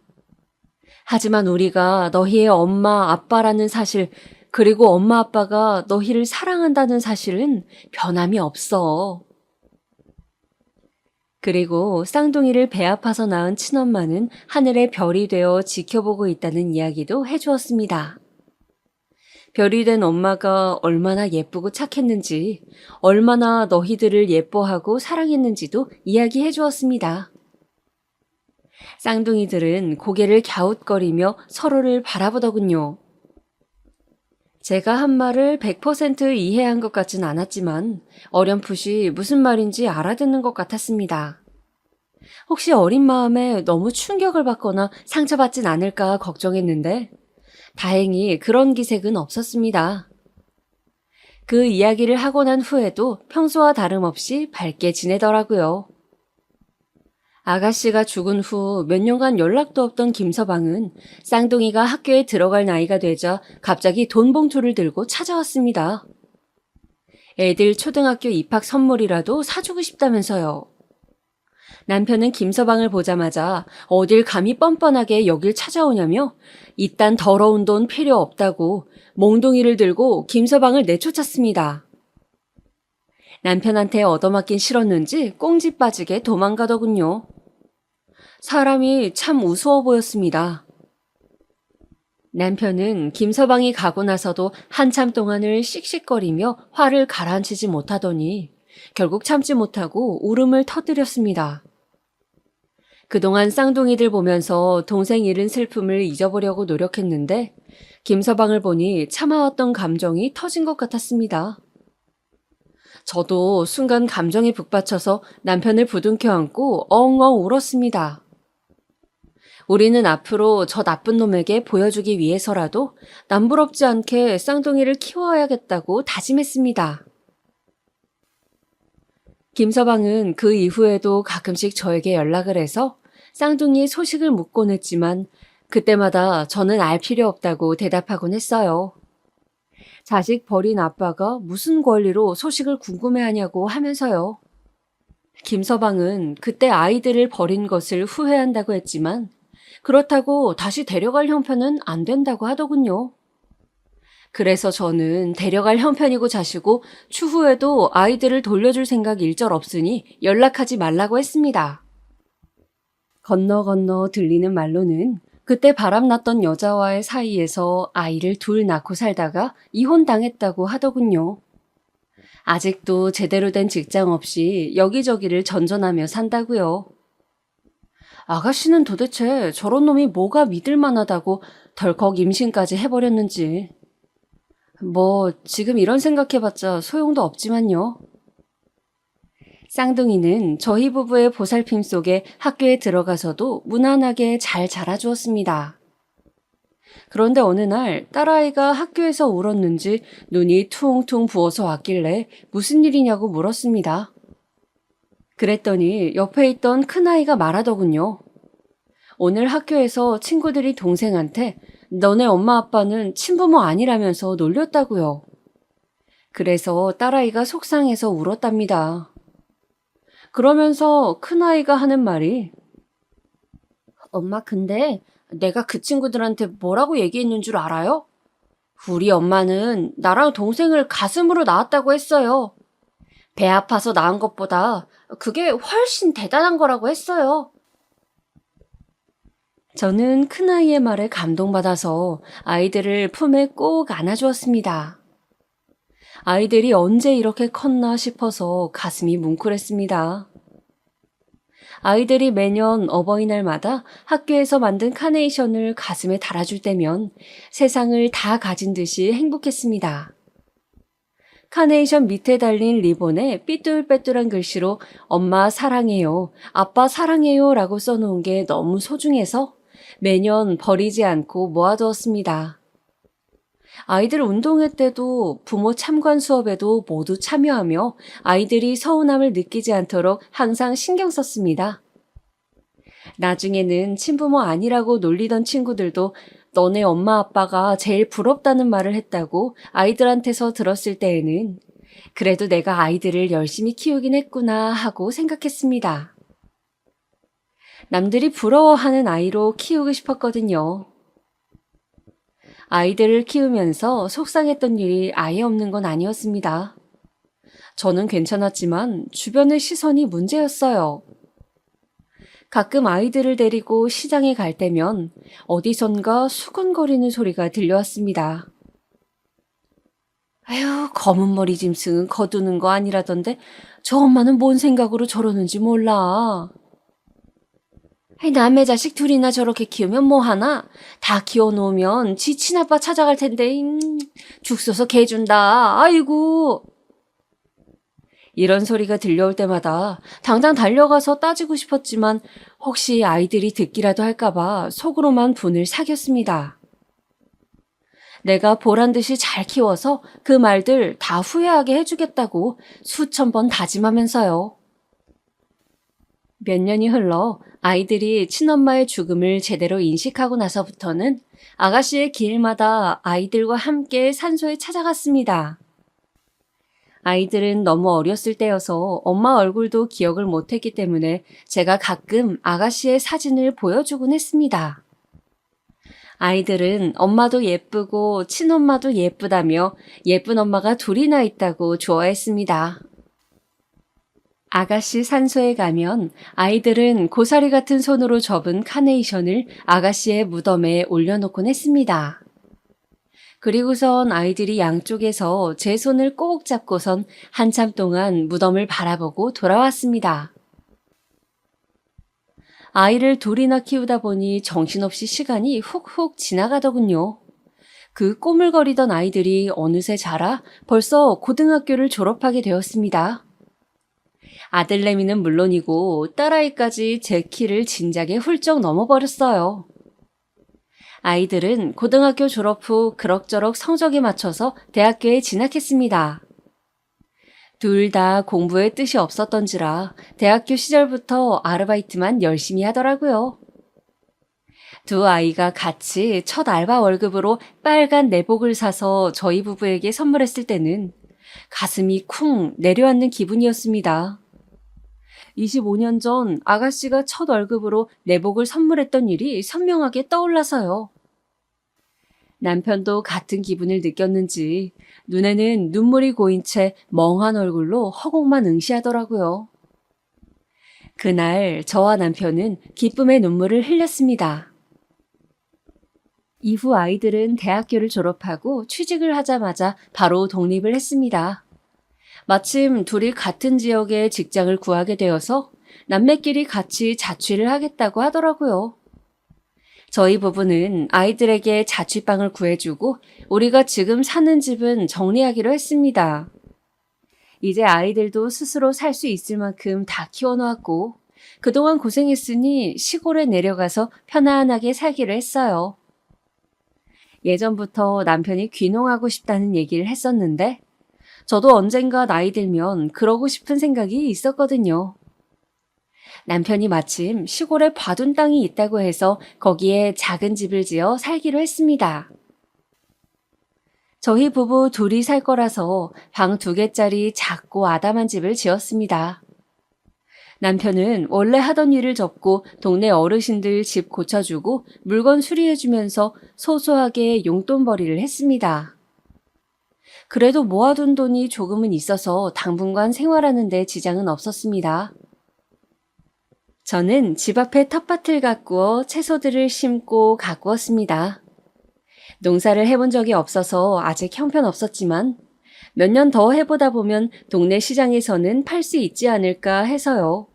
Speaker 2: 하지만 우리가 너희의 엄마 아빠라는 사실, 그리고 엄마 아빠가 너희를 사랑한다는 사실은 변함이 없어. 그리고 쌍둥이를 배 아파서 낳은 친엄마는 하늘의 별이 되어 지켜보고 있다는 이야기도 해주었습니다. 별이 된 엄마가 얼마나 예쁘고 착했는지, 얼마나 너희들을 예뻐하고 사랑했는지도 이야기해 주었습니다. 쌍둥이들은 고개를 갸웃거리며 서로를 바라보더군요. 제가 한 말을 100% 이해한 것 같진 않았지만 어렴풋이 무슨 말인지 알아듣는 것 같았습니다. 혹시 어린 마음에 너무 충격을 받거나 상처받진 않을까 걱정했는데 다행히 그런 기색은 없었습니다. 그 이야기를 하고 난 후에도 평소와 다름없이 밝게 지내더라고요. 아가씨가 죽은 후 몇 년간 연락도 없던 김서방은 쌍둥이가 학교에 들어갈 나이가 되자 갑자기 돈 봉투를 들고 찾아왔습니다. 애들 초등학교 입학 선물이라도 사주고 싶다면서요. 남편은 김서방을 보자마자 어딜 감히 뻔뻔하게 여길 찾아오냐며 이딴 더러운 돈 필요 없다고 몽둥이를 들고 김서방을 내쫓았습니다. 남편한테 얻어맞긴 싫었는지 꽁지 빠지게 도망가더군요. 사람이 참 우스워 보였습니다. 남편은 김서방이 가고 나서도 한참 동안을 씩씩거리며 화를 가라앉히지 못하더니 결국 참지 못하고 울음을 터뜨렸습니다. 그동안 쌍둥이들 보면서 동생 잃은 슬픔을 잊어보려고 노력했는데 김서방을 보니 참아왔던 감정이 터진 것 같았습니다. 저도 순간 감정에 북받쳐서 남편을 부둥켜 안고 엉엉 울었습니다. 우리는 앞으로 저 나쁜 놈에게 보여주기 위해서라도 남부럽지 않게 쌍둥이를 키워야겠다고 다짐했습니다. 김서방은 그 이후에도 가끔씩 저에게 연락을 해서 쌍둥이의 소식을 묻곤 했지만 그때마다 저는 알 필요 없다고 대답하곤 했어요. 자식 버린 아빠가 무슨 권리로 소식을 궁금해하냐고 하면서요. 김서방은 그때 아이들을 버린 것을 후회한다고 했지만 그렇다고 다시 데려갈 형편은 안 된다고 하더군요. 그래서 저는 데려갈 형편이고 자시고 추후에도 아이들을 돌려줄 생각 일절 없으니 연락하지 말라고 했습니다. 건너 건너 들리는 말로는 그때 바람났던 여자와의 사이에서 아이를 둘 낳고 살다가 이혼당했다고 하더군요. 아직도 제대로 된 직장 없이 여기저기를 전전하며 산다고요. 아가씨는 도대체 저런 놈이 뭐가 믿을 만하다고 덜컥 임신까지 해버렸는지. 뭐 지금 이런 생각해봤자 소용도 없지만요. 쌍둥이는 저희 부부의 보살핌 속에 학교에 들어가서도 무난하게 잘 자라주었습니다. 그런데 어느 날 딸아이가 학교에서 울었는지 눈이 퉁퉁 부어서 왔길래 무슨 일이냐고 물었습니다. 그랬더니 옆에 있던 큰아이가 말하더군요. 오늘 학교에서 친구들이 동생한테 너네 엄마 아빠는 친부모 아니라면서 놀렸다고요. 그래서 딸아이가 속상해서 울었답니다. 그러면서 큰아이가 하는 말이 엄마 근데 내가 그 친구들한테 뭐라고 얘기했는 줄 알아요? 우리 엄마는 나랑 동생을 가슴으로 낳았다고 했어요. 배 아파서 낳은 것보다 그게 훨씬 대단한 거라고 했어요. 저는 큰아이의 말에 감동받아서 아이들을 품에 꼭 안아주었습니다. 아이들이 언제 이렇게 컸나 싶어서 가슴이 뭉클했습니다. 아이들이 매년 어버이날마다 학교에서 만든 카네이션을 가슴에 달아줄 때면 세상을 다 가진 듯이 행복했습니다. 카네이션 밑에 달린 리본에 삐뚤빼뚤한 글씨로 엄마 사랑해요, 아빠 사랑해요 라고 써놓은 게 너무 소중해서 매년 버리지 않고 모아두었습니다. 아이들 운동회 때도 부모 참관 수업에도 모두 참여하며 아이들이 서운함을 느끼지 않도록 항상 신경 썼습니다. 나중에는 친부모 아니라고 놀리던 친구들도 너네 엄마 아빠가 제일 부럽다는 말을 했다고 아이들한테서 들었을 때에는 그래도 내가 아이들을 열심히 키우긴 했구나 하고 생각했습니다. 남들이 부러워하는 아이로 키우고 싶었거든요. 아이들을 키우면서 속상했던 일이 아예 없는 건 아니었습니다. 저는 괜찮았지만 주변의 시선이 문제였어요. 가끔 아이들을 데리고 시장에 갈 때면 어디선가 수근거리는 소리가 들려왔습니다. 아휴, 검은 머리 짐승은 거두는 거 아니라던데 저 엄마는 뭔 생각으로 저러는지 몰라. 남의 자식 둘이나 저렇게 키우면 뭐하나? 다 키워놓으면 지 친아빠 찾아갈 텐데 죽 써서 개 준다. 아이고. 이런 소리가 들려올 때마다 당장 달려가서 따지고 싶었지만 혹시 아이들이 듣기라도 할까봐 속으로만 분을 사겼습니다. 내가 보란듯이 잘 키워서 그 말들 다 후회하게 해주겠다고 수천 번 다짐하면서요. 몇 년이 흘러 아이들이 친엄마의 죽음을 제대로 인식하고 나서부터는 아가씨의 길마다 아이들과 함께 산소에 찾아갔습니다. 아이들은 너무 어렸을 때여서 엄마 얼굴도 기억을 못했기 때문에 제가 가끔 아가씨의 사진을 보여주곤 했습니다. 아이들은 엄마도 예쁘고 친엄마도 예쁘다며 예쁜 엄마가 둘이나 있다고 좋아했습니다. 아가씨 산소에 가면 아이들은 고사리 같은 손으로 접은 카네이션을 아가씨의 무덤에 올려놓곤 했습니다. 그리고선 아이들이 양쪽에서 제 손을 꼭 잡고선 한참 동안 무덤을 바라보고 돌아왔습니다. 아이를 둘이나 키우다 보니 정신없이 시간이 훅훅 지나가더군요. 그 꼬물거리던 아이들이 어느새 자라 벌써 고등학교를 졸업하게 되었습니다. 아들내미는 물론이고 딸아이까지 제 키를 진작에 훌쩍 넘어버렸어요. 아이들은 고등학교 졸업 후 그럭저럭 성적에 맞춰서 대학교에 진학했습니다. 둘 다 공부에 뜻이 없었던지라 대학교 시절부터 아르바이트만 열심히 하더라고요. 두 아이가 같이 첫 알바 월급으로 빨간 내복을 사서 저희 부부에게 선물했을 때는 가슴이 쿵 내려앉는 기분이었습니다. 25년 전 아가씨가 첫 월급으로 내복을 선물했던 일이 선명하게 떠올라서요. 남편도 같은 기분을 느꼈는지 눈에는 눈물이 고인 채 멍한 얼굴로 허공만 응시하더라고요. 그날 저와 남편은 기쁨의 눈물을 흘렸습니다. 이후 아이들은 대학교를 졸업하고 취직을 하자마자 바로 독립을 했습니다. 마침 둘이 같은 지역에 직장을 구하게 되어서 남매끼리 같이 자취를 하겠다고 하더라고요. 저희 부부는 아이들에게 자취방을 구해주고 우리가 지금 사는 집은 정리하기로 했습니다. 이제 아이들도 스스로 살 수 있을 만큼 다 키워놓았고 그동안 고생했으니 시골에 내려가서 편안하게 살기로 했어요. 예전부터 남편이 귀농하고 싶다는 얘기를 했었는데 저도 언젠가 나이 들면 그러고 싶은 생각이 있었거든요. 남편이 마침 시골에 봐둔 땅이 있다고 해서 거기에 작은 집을 지어 살기로 했습니다. 저희 부부 둘이 살 거라서 방 2개짜리 작고 아담한 집을 지었습니다. 남편은 원래 하던 일을 접고 동네 어르신들 집 고쳐주고 물건 수리해주면서 소소하게 용돈벌이를 했습니다. 그래도 모아둔 돈이 조금은 있어서 당분간 생활하는 데 지장은 없었습니다. 저는 집 앞에 텃밭을 가꾸어 채소들을 심고 가꾸었습니다. 농사를 해본 적이 없어서 아직 형편없었지만 몇 년 더 해보다 보면 동네 시장에서는 팔 수 있지 않을까 해서요.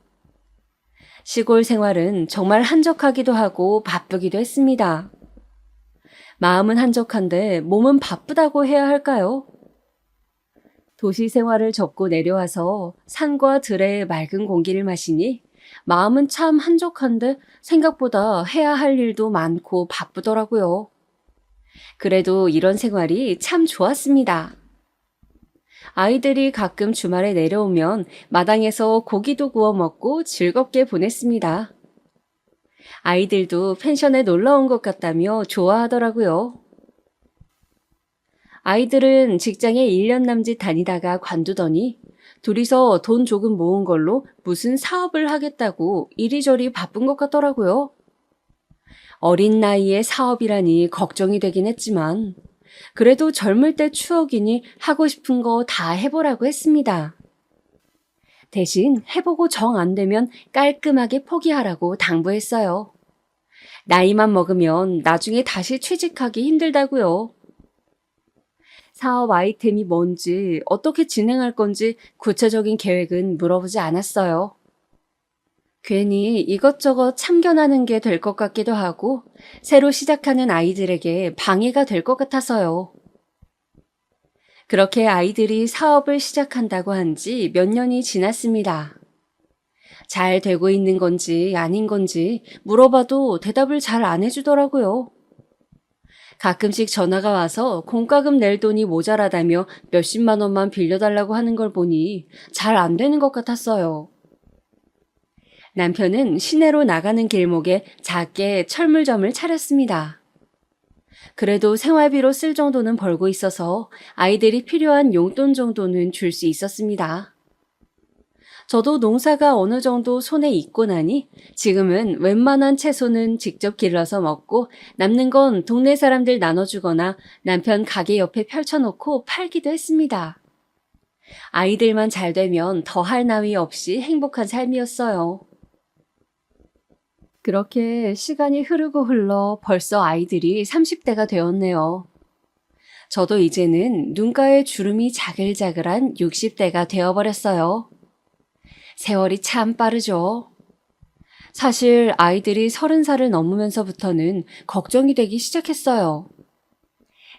Speaker 2: 시골 생활은 정말 한적하기도 하고 바쁘기도 했습니다. 마음은 한적한데 몸은 바쁘다고 해야 할까요? 도시 생활을 접고 내려와서 산과 들의 맑은 공기를 마시니 마음은 참 한적한데 생각보다 해야 할 일도 많고 바쁘더라고요. 그래도 이런 생활이 참 좋았습니다. 아이들이 가끔 주말에 내려오면 마당에서 고기도 구워 먹고 즐겁게 보냈습니다. 아이들도 펜션에 놀러 온 것 같다며 좋아하더라고요. 아이들은 직장에 1년 남짓 다니다가 관두더니 둘이서 돈 조금 모은 걸로 무슨 사업을 하겠다고 이리저리 바쁜 것 같더라고요. 어린 나이에 사업이라니 걱정이 되긴 했지만 그래도 젊을 때 추억이니 하고 싶은 거 다 해보라고 했습니다. 대신 해보고 정 안 되면 깔끔하게 포기하라고 당부했어요. 나이만 먹으면 나중에 다시 취직하기 힘들다고요. 사업 아이템이 뭔지, 어떻게 진행할 건지 구체적인 계획은 물어보지 않았어요. 괜히 이것저것 참견하는 게 될 것 같기도 하고 새로 시작하는 아이들에게 방해가 될 것 같아서요. 그렇게 아이들이 사업을 시작한다고 한 지 몇 년이 지났습니다. 잘 되고 있는 건지 아닌 건지 물어봐도 대답을 잘 안 해주더라고요. 가끔씩 전화가 와서 공과금 낼 돈이 모자라다며 몇십만 원만 빌려달라고 하는 걸 보니 잘 안 되는 것 같았어요. 남편은 시내로 나가는 길목에 작게 철물점을 차렸습니다. 그래도 생활비로 쓸 정도는 벌고 있어서 아이들이 필요한 용돈 정도는 줄 수 있었습니다. 저도 농사가 어느 정도 손에 익고 나니 지금은 웬만한 채소는 직접 길러서 먹고 남는 건 동네 사람들 나눠주거나 남편 가게 옆에 펼쳐놓고 팔기도 했습니다. 아이들만 잘 되면 더할 나위 없이 행복한 삶이었어요. 그렇게 시간이 흐르고 흘러 벌써 아이들이 30대가 되었네요. 저도 이제는 눈가에 주름이 자글자글한 60대가 되어버렸어요. 세월이 참 빠르죠. 사실 아이들이 30살을 넘으면서부터는 걱정이 되기 시작했어요.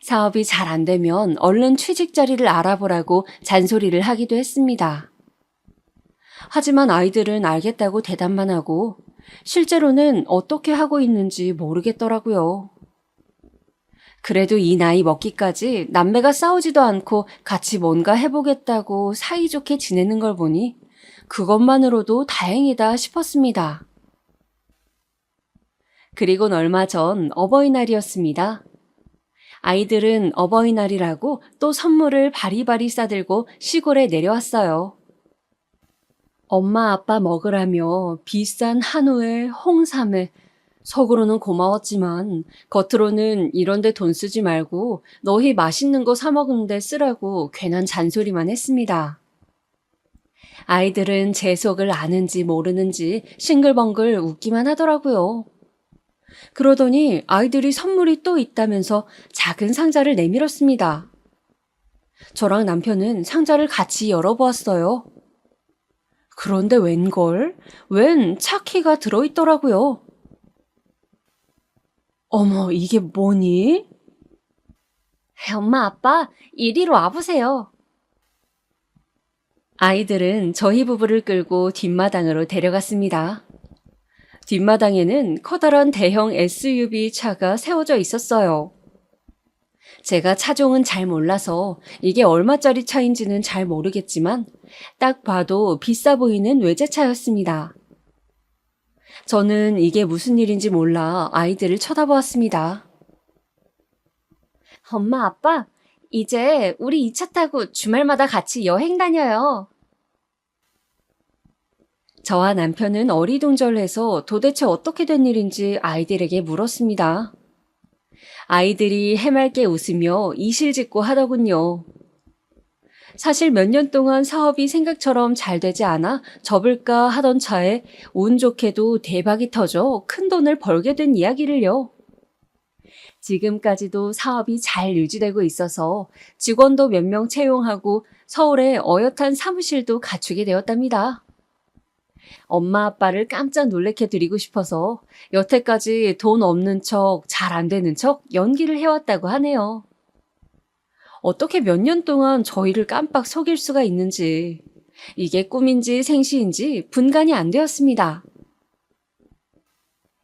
Speaker 2: 사업이 잘 안 되면 얼른 취직 자리를 알아보라고 잔소리를 하기도 했습니다. 하지만 아이들은 알겠다고 대답만 하고 실제로는 어떻게 하고 있는지 모르겠더라고요. 그래도 이 나이 먹기까지 남매가 싸우지도 않고 같이 뭔가 해보겠다고 사이좋게 지내는 걸 보니 그것만으로도 다행이다 싶었습니다. 그리곤 얼마 전 어버이날이었습니다. 아이들은 어버이날이라고 또 선물을 바리바리 싸들고 시골에 내려왔어요. 엄마 아빠 먹으라며 비싼 한우에 홍삼에 속으로는 고마웠지만 겉으로는 이런데 돈 쓰지 말고 너희 맛있는 거 사 먹는데 쓰라고 괜한 잔소리만 했습니다. 아이들은 제 속을 아는지 모르는지 싱글벙글 웃기만 하더라고요. 그러더니 아이들이 선물이 또 있다면서 작은 상자를 내밀었습니다. 저랑 남편은 상자를 같이 열어보았어요. 그런데 웬 차키가 들어있더라고요. 어머, 이게 뭐니?
Speaker 4: 엄마, 아빠, 이리로 와보세요.
Speaker 2: 아이들은 저희 부부를 끌고 뒷마당으로 데려갔습니다. 뒷마당에는 커다란 대형 SUV 차가 세워져 있었어요. 제가 차종은 잘 몰라서 이게 얼마짜리 차인지는 잘 모르겠지만 딱 봐도 비싸 보이는 외제차였습니다. 저는 이게 무슨 일인지 몰라 아이들을 쳐다보았습니다.
Speaker 4: 엄마, 아빠, 이제 우리 이 차 타고 주말마다 같이 여행 다녀요.
Speaker 2: 저와 남편은 어리둥절해서 도대체 어떻게 된 일인지 아이들에게 물었습니다. 아이들이 해맑게 웃으며 이실직고 하더군요. 사실 몇 년 동안 사업이 생각처럼 잘 되지 않아 접을까 하던 차에 운 좋게도 대박이 터져 큰 돈을 벌게 된 이야기를요. 지금까지도 사업이 잘 유지되고 있어서 직원도 몇 명 채용하고 서울에 어엿한 사무실도 갖추게 되었답니다. 엄마 아빠를 깜짝 놀래켜 드리고 싶어서 여태까지 돈 없는 척, 잘 안 되는 척 연기를 해왔다고 하네요. 어떻게 몇 년 동안 저희를 깜빡 속일 수가 있는지, 이게 꿈인지 생시인지 분간이 안 되었습니다.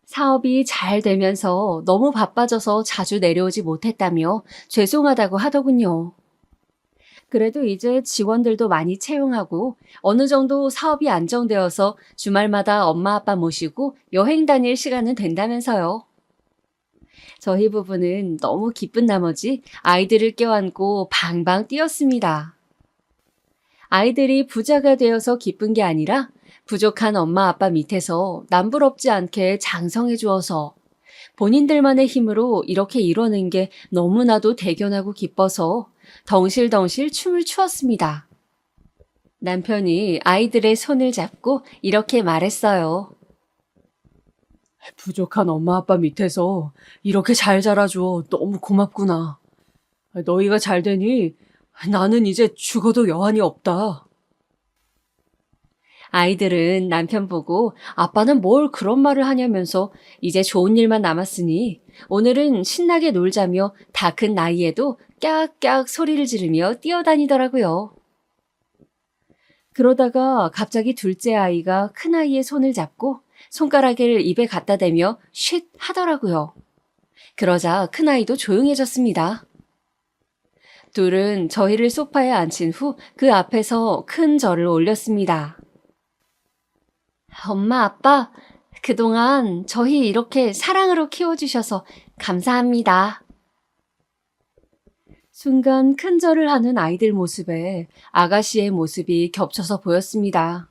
Speaker 2: 사업이 잘 되면서 너무 바빠져서 자주 내려오지 못했다며 죄송하다고 하더군요. 그래도 이제 직원들도 많이 채용하고 어느 정도 사업이 안정되어서 주말마다 엄마 아빠 모시고 여행 다닐 시간은 된다면서요. 저희 부부는 너무 기쁜 나머지 아이들을 껴안고 방방 뛰었습니다. 아이들이 부자가 되어서 기쁜 게 아니라 부족한 엄마 아빠 밑에서 남부럽지 않게 장성해 주어서 본인들만의 힘으로 이렇게 이뤄낸 게 너무나도 대견하고 기뻐서 덩실덩실 춤을 추었습니다. 남편이 아이들의 손을 잡고 이렇게 말했어요.
Speaker 3: 부족한 엄마 아빠 밑에서 이렇게 잘 자라줘 너무 고맙구나. 너희가 잘 되니 나는 이제 죽어도 여한이 없다.
Speaker 2: 아이들은 남편 보고 아빠는 뭘 그런 말을 하냐면서 이제 좋은 일만 남았으니 오늘은 신나게 놀자며 다 큰 나이에도 깍깍 소리를 지르며 뛰어다니더라고요. 그러다가 갑자기 둘째 아이가 큰 아이의 손을 잡고 손가락을 입에 갖다 대며 쉿 하더라고요. 그러자 큰 아이도 조용해졌습니다. 둘은 저희를 소파에 앉힌 후 그 앞에서 큰 절을 올렸습니다.
Speaker 4: 엄마, 아빠, 그동안 저희 이렇게 사랑으로 키워주셔서 감사합니다.
Speaker 2: 순간 큰 절을 하는 아이들 모습에 아가씨의 모습이 겹쳐서 보였습니다.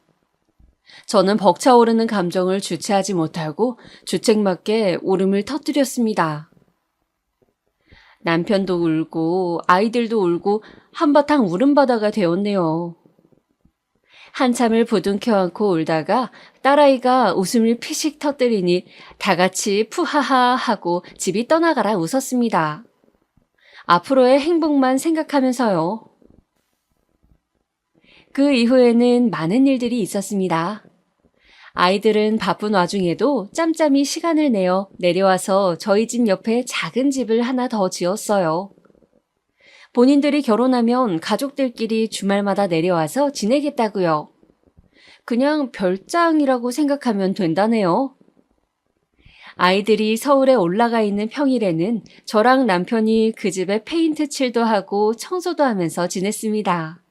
Speaker 2: 저는 벅차오르는 감정을 주체하지 못하고 주책맞게 울음을 터뜨렸습니다. 남편도 울고 아이들도 울고 한바탕 울음바다가 되었네요. 한참을 부둥켜 안고 울다가 딸아이가 웃음을 피식 터뜨리니 다 같이 푸하하 하고 집이 떠나가라 웃었습니다. 앞으로의 행복만 생각하면서요. 그 이후에는 많은 일들이 있었습니다. 아이들은 바쁜 와중에도 짬짬이 시간을 내어 내려와서 저희 집 옆에 작은 집을 하나 더 지었어요. 본인들이 결혼하면 가족들끼리 주말마다 내려와서 지내겠다고요. 그냥 별장이라고 생각하면 된다네요. 아이들이 서울에 올라가 있는 평일에는 저랑 남편이 그 집에 페인트 칠도 하고 청소도 하면서 지냈습니다.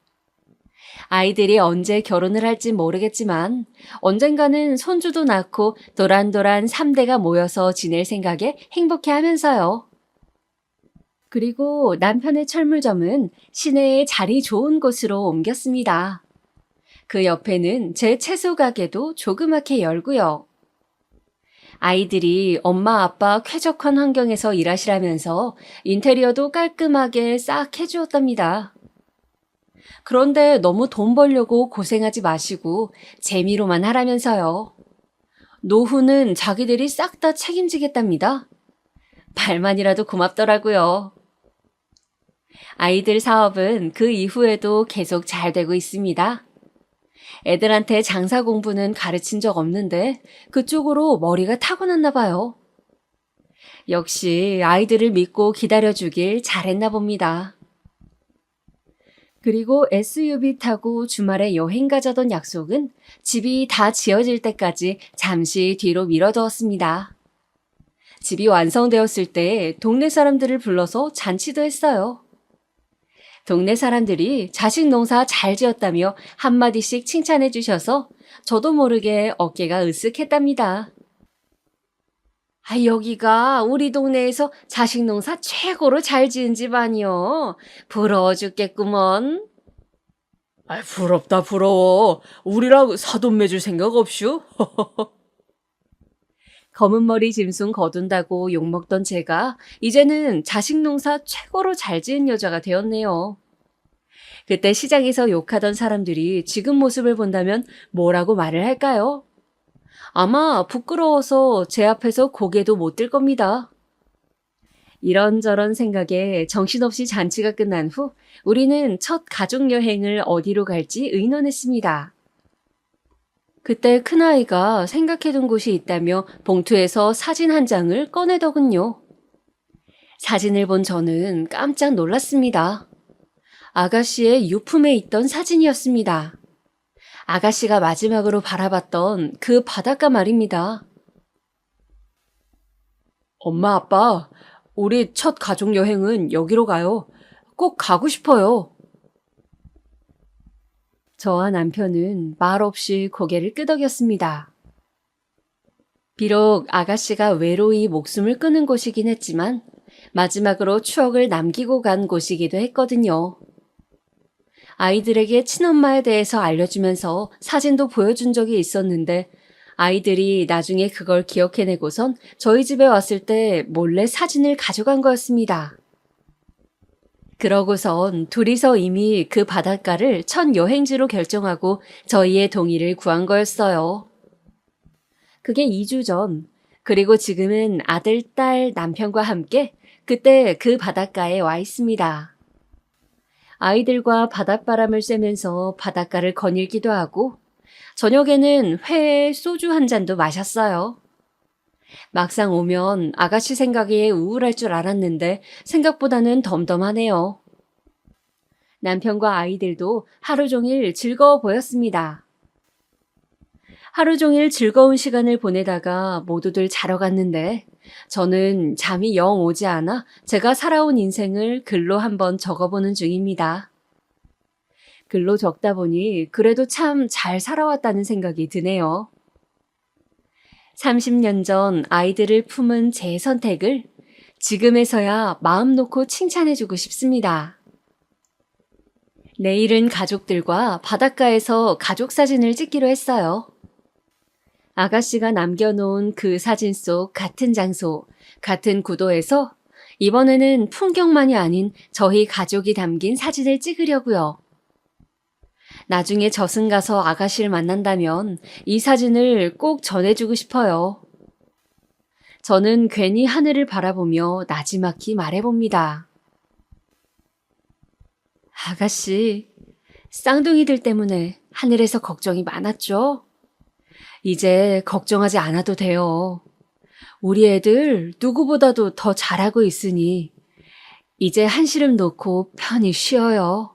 Speaker 2: 아이들이 언제 결혼을 할지 모르겠지만 언젠가는 손주도 낳고 도란도란 3대가 모여서 지낼 생각에 행복해 하면서요. 그리고 남편의 철물점은 시내에 자리 좋은 곳으로 옮겼습니다. 그 옆에는 제 채소 가게도 조그맣게 열고요. 아이들이 엄마 아빠 쾌적한 환경에서 일하시라면서 인테리어도 깔끔하게 싹 해주었답니다. 그런데 너무 돈 벌려고 고생하지 마시고 재미로만 하라면서요. 노후는 자기들이 싹 다 책임지겠답니다. 말만이라도 고맙더라고요. 아이들 사업은 그 이후에도 계속 잘 되고 있습니다. 애들한테 장사 공부는 가르친 적 없는데 그쪽으로 머리가 타고났나 봐요. 역시 아이들을 믿고 기다려주길 잘했나 봅니다. 그리고 SUV 타고 주말에 여행 가자던 약속은 집이 다 지어질 때까지 잠시 뒤로 미뤄두었습니다. 집이 완성되었을 때 동네 사람들을 불러서 잔치도 했어요. 동네 사람들이 자식 농사 잘 지었다며 한마디씩 칭찬해 주셔서 저도 모르게 어깨가 으쓱했답니다. 여기가 우리 동네에서 자식 농사 최고로 잘 지은 집안이요. 부러워 죽겠구먼.
Speaker 3: 부럽다, 부러워. 우리랑 사돈 맺을 생각 없슈?
Speaker 2: 검은 머리 짐승 거둔다고 욕먹던 제가 이제는 자식 농사 최고로 잘 지은 여자가 되었네요. 그때 시장에서 욕하던 사람들이 지금 모습을 본다면 뭐라고 말을 할까요? 아마 부끄러워서 제 앞에서 고개도 못 들 겁니다. 이런저런 생각에 정신없이 잔치가 끝난 후 우리는 첫 가족여행을 어디로 갈지 의논했습니다. 그때 큰아이가 생각해둔 곳이 있다며 봉투에서 사진 한 장을 꺼내더군요. 사진을 본 저는 깜짝 놀랐습니다. 아가씨의 유품에 있던 사진이었습니다. 아가씨가 마지막으로 바라봤던 그 바닷가 말입니다.
Speaker 3: 엄마, 아빠, 우리 첫 가족여행은 여기로 가요. 꼭 가고 싶어요.
Speaker 2: 저와 남편은 말없이 고개를 끄덕였습니다. 비록 아가씨가 외로이 목숨을 끊은 곳이긴 했지만 마지막으로 추억을 남기고 간 곳이기도 했거든요. 아이들에게 친엄마에 대해서 알려주면서 사진도 보여준 적이 있었는데 아이들이 나중에 그걸 기억해내고선 저희 집에 왔을 때 몰래 사진을 가져간 거였습니다. 그러고선 둘이서 이미 그 바닷가를 첫 여행지로 결정하고 저희의 동의를 구한 거였어요. 그게 2주 전, 그리고 지금은 아들, 딸, 남편과 함께 그때 그 바닷가에 와 있습니다. 아이들과 바닷바람을 쐬면서 바닷가를 거닐기도 하고 저녁에는 회에 소주 한 잔도 마셨어요. 막상 오면 아가씨 생각에 우울할 줄 알았는데 생각보다는 덤덤하네요. 남편과 아이들도 하루 종일 즐거워 보였습니다. 하루 종일 즐거운 시간을 보내다가 모두들 자러 갔는데 저는 잠이 영 오지 않아 제가 살아온 인생을 글로 한번 적어보는 중입니다. 글로 적다 보니 그래도 참 잘 살아왔다는 생각이 드네요. 30년 전 아이들을 품은 제 선택을 지금에서야 마음 놓고 칭찬해주고 싶습니다. 내일은 가족들과 바닷가에서 가족 사진을 찍기로 했어요. 아가씨가 남겨놓은 그 사진 속 같은 장소, 같은 구도에서 이번에는 풍경만이 아닌 저희 가족이 담긴 사진을 찍으려고요. 나중에 저승 가서 아가씨를 만난다면 이 사진을 꼭 전해주고 싶어요. 저는 괜히 하늘을 바라보며 나지막히 말해봅니다. 아가씨, 쌍둥이들 때문에 하늘에서 걱정이 많았죠? 이제 걱정하지 않아도 돼요. 우리 애들 누구보다도 더 잘하고 있으니 이제 한시름 놓고 편히 쉬어요.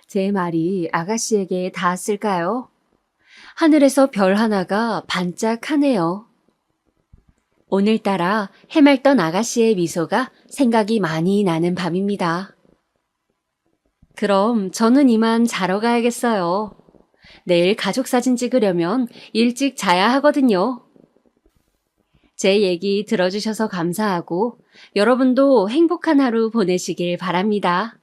Speaker 2: 제 말이 아가씨에게 닿았을까요? 하늘에서 별 하나가 반짝하네요.
Speaker 4: 오늘따라 해맑던 아가씨의 미소가 생각이 많이 나는 밤입니다.
Speaker 2: 그럼 저는 이만 자러 가야겠어요. 내일 가족 사진 찍으려면 일찍 자야 하거든요. 제 얘기 들어주셔서 감사하고 여러분도 행복한 하루 보내시길 바랍니다.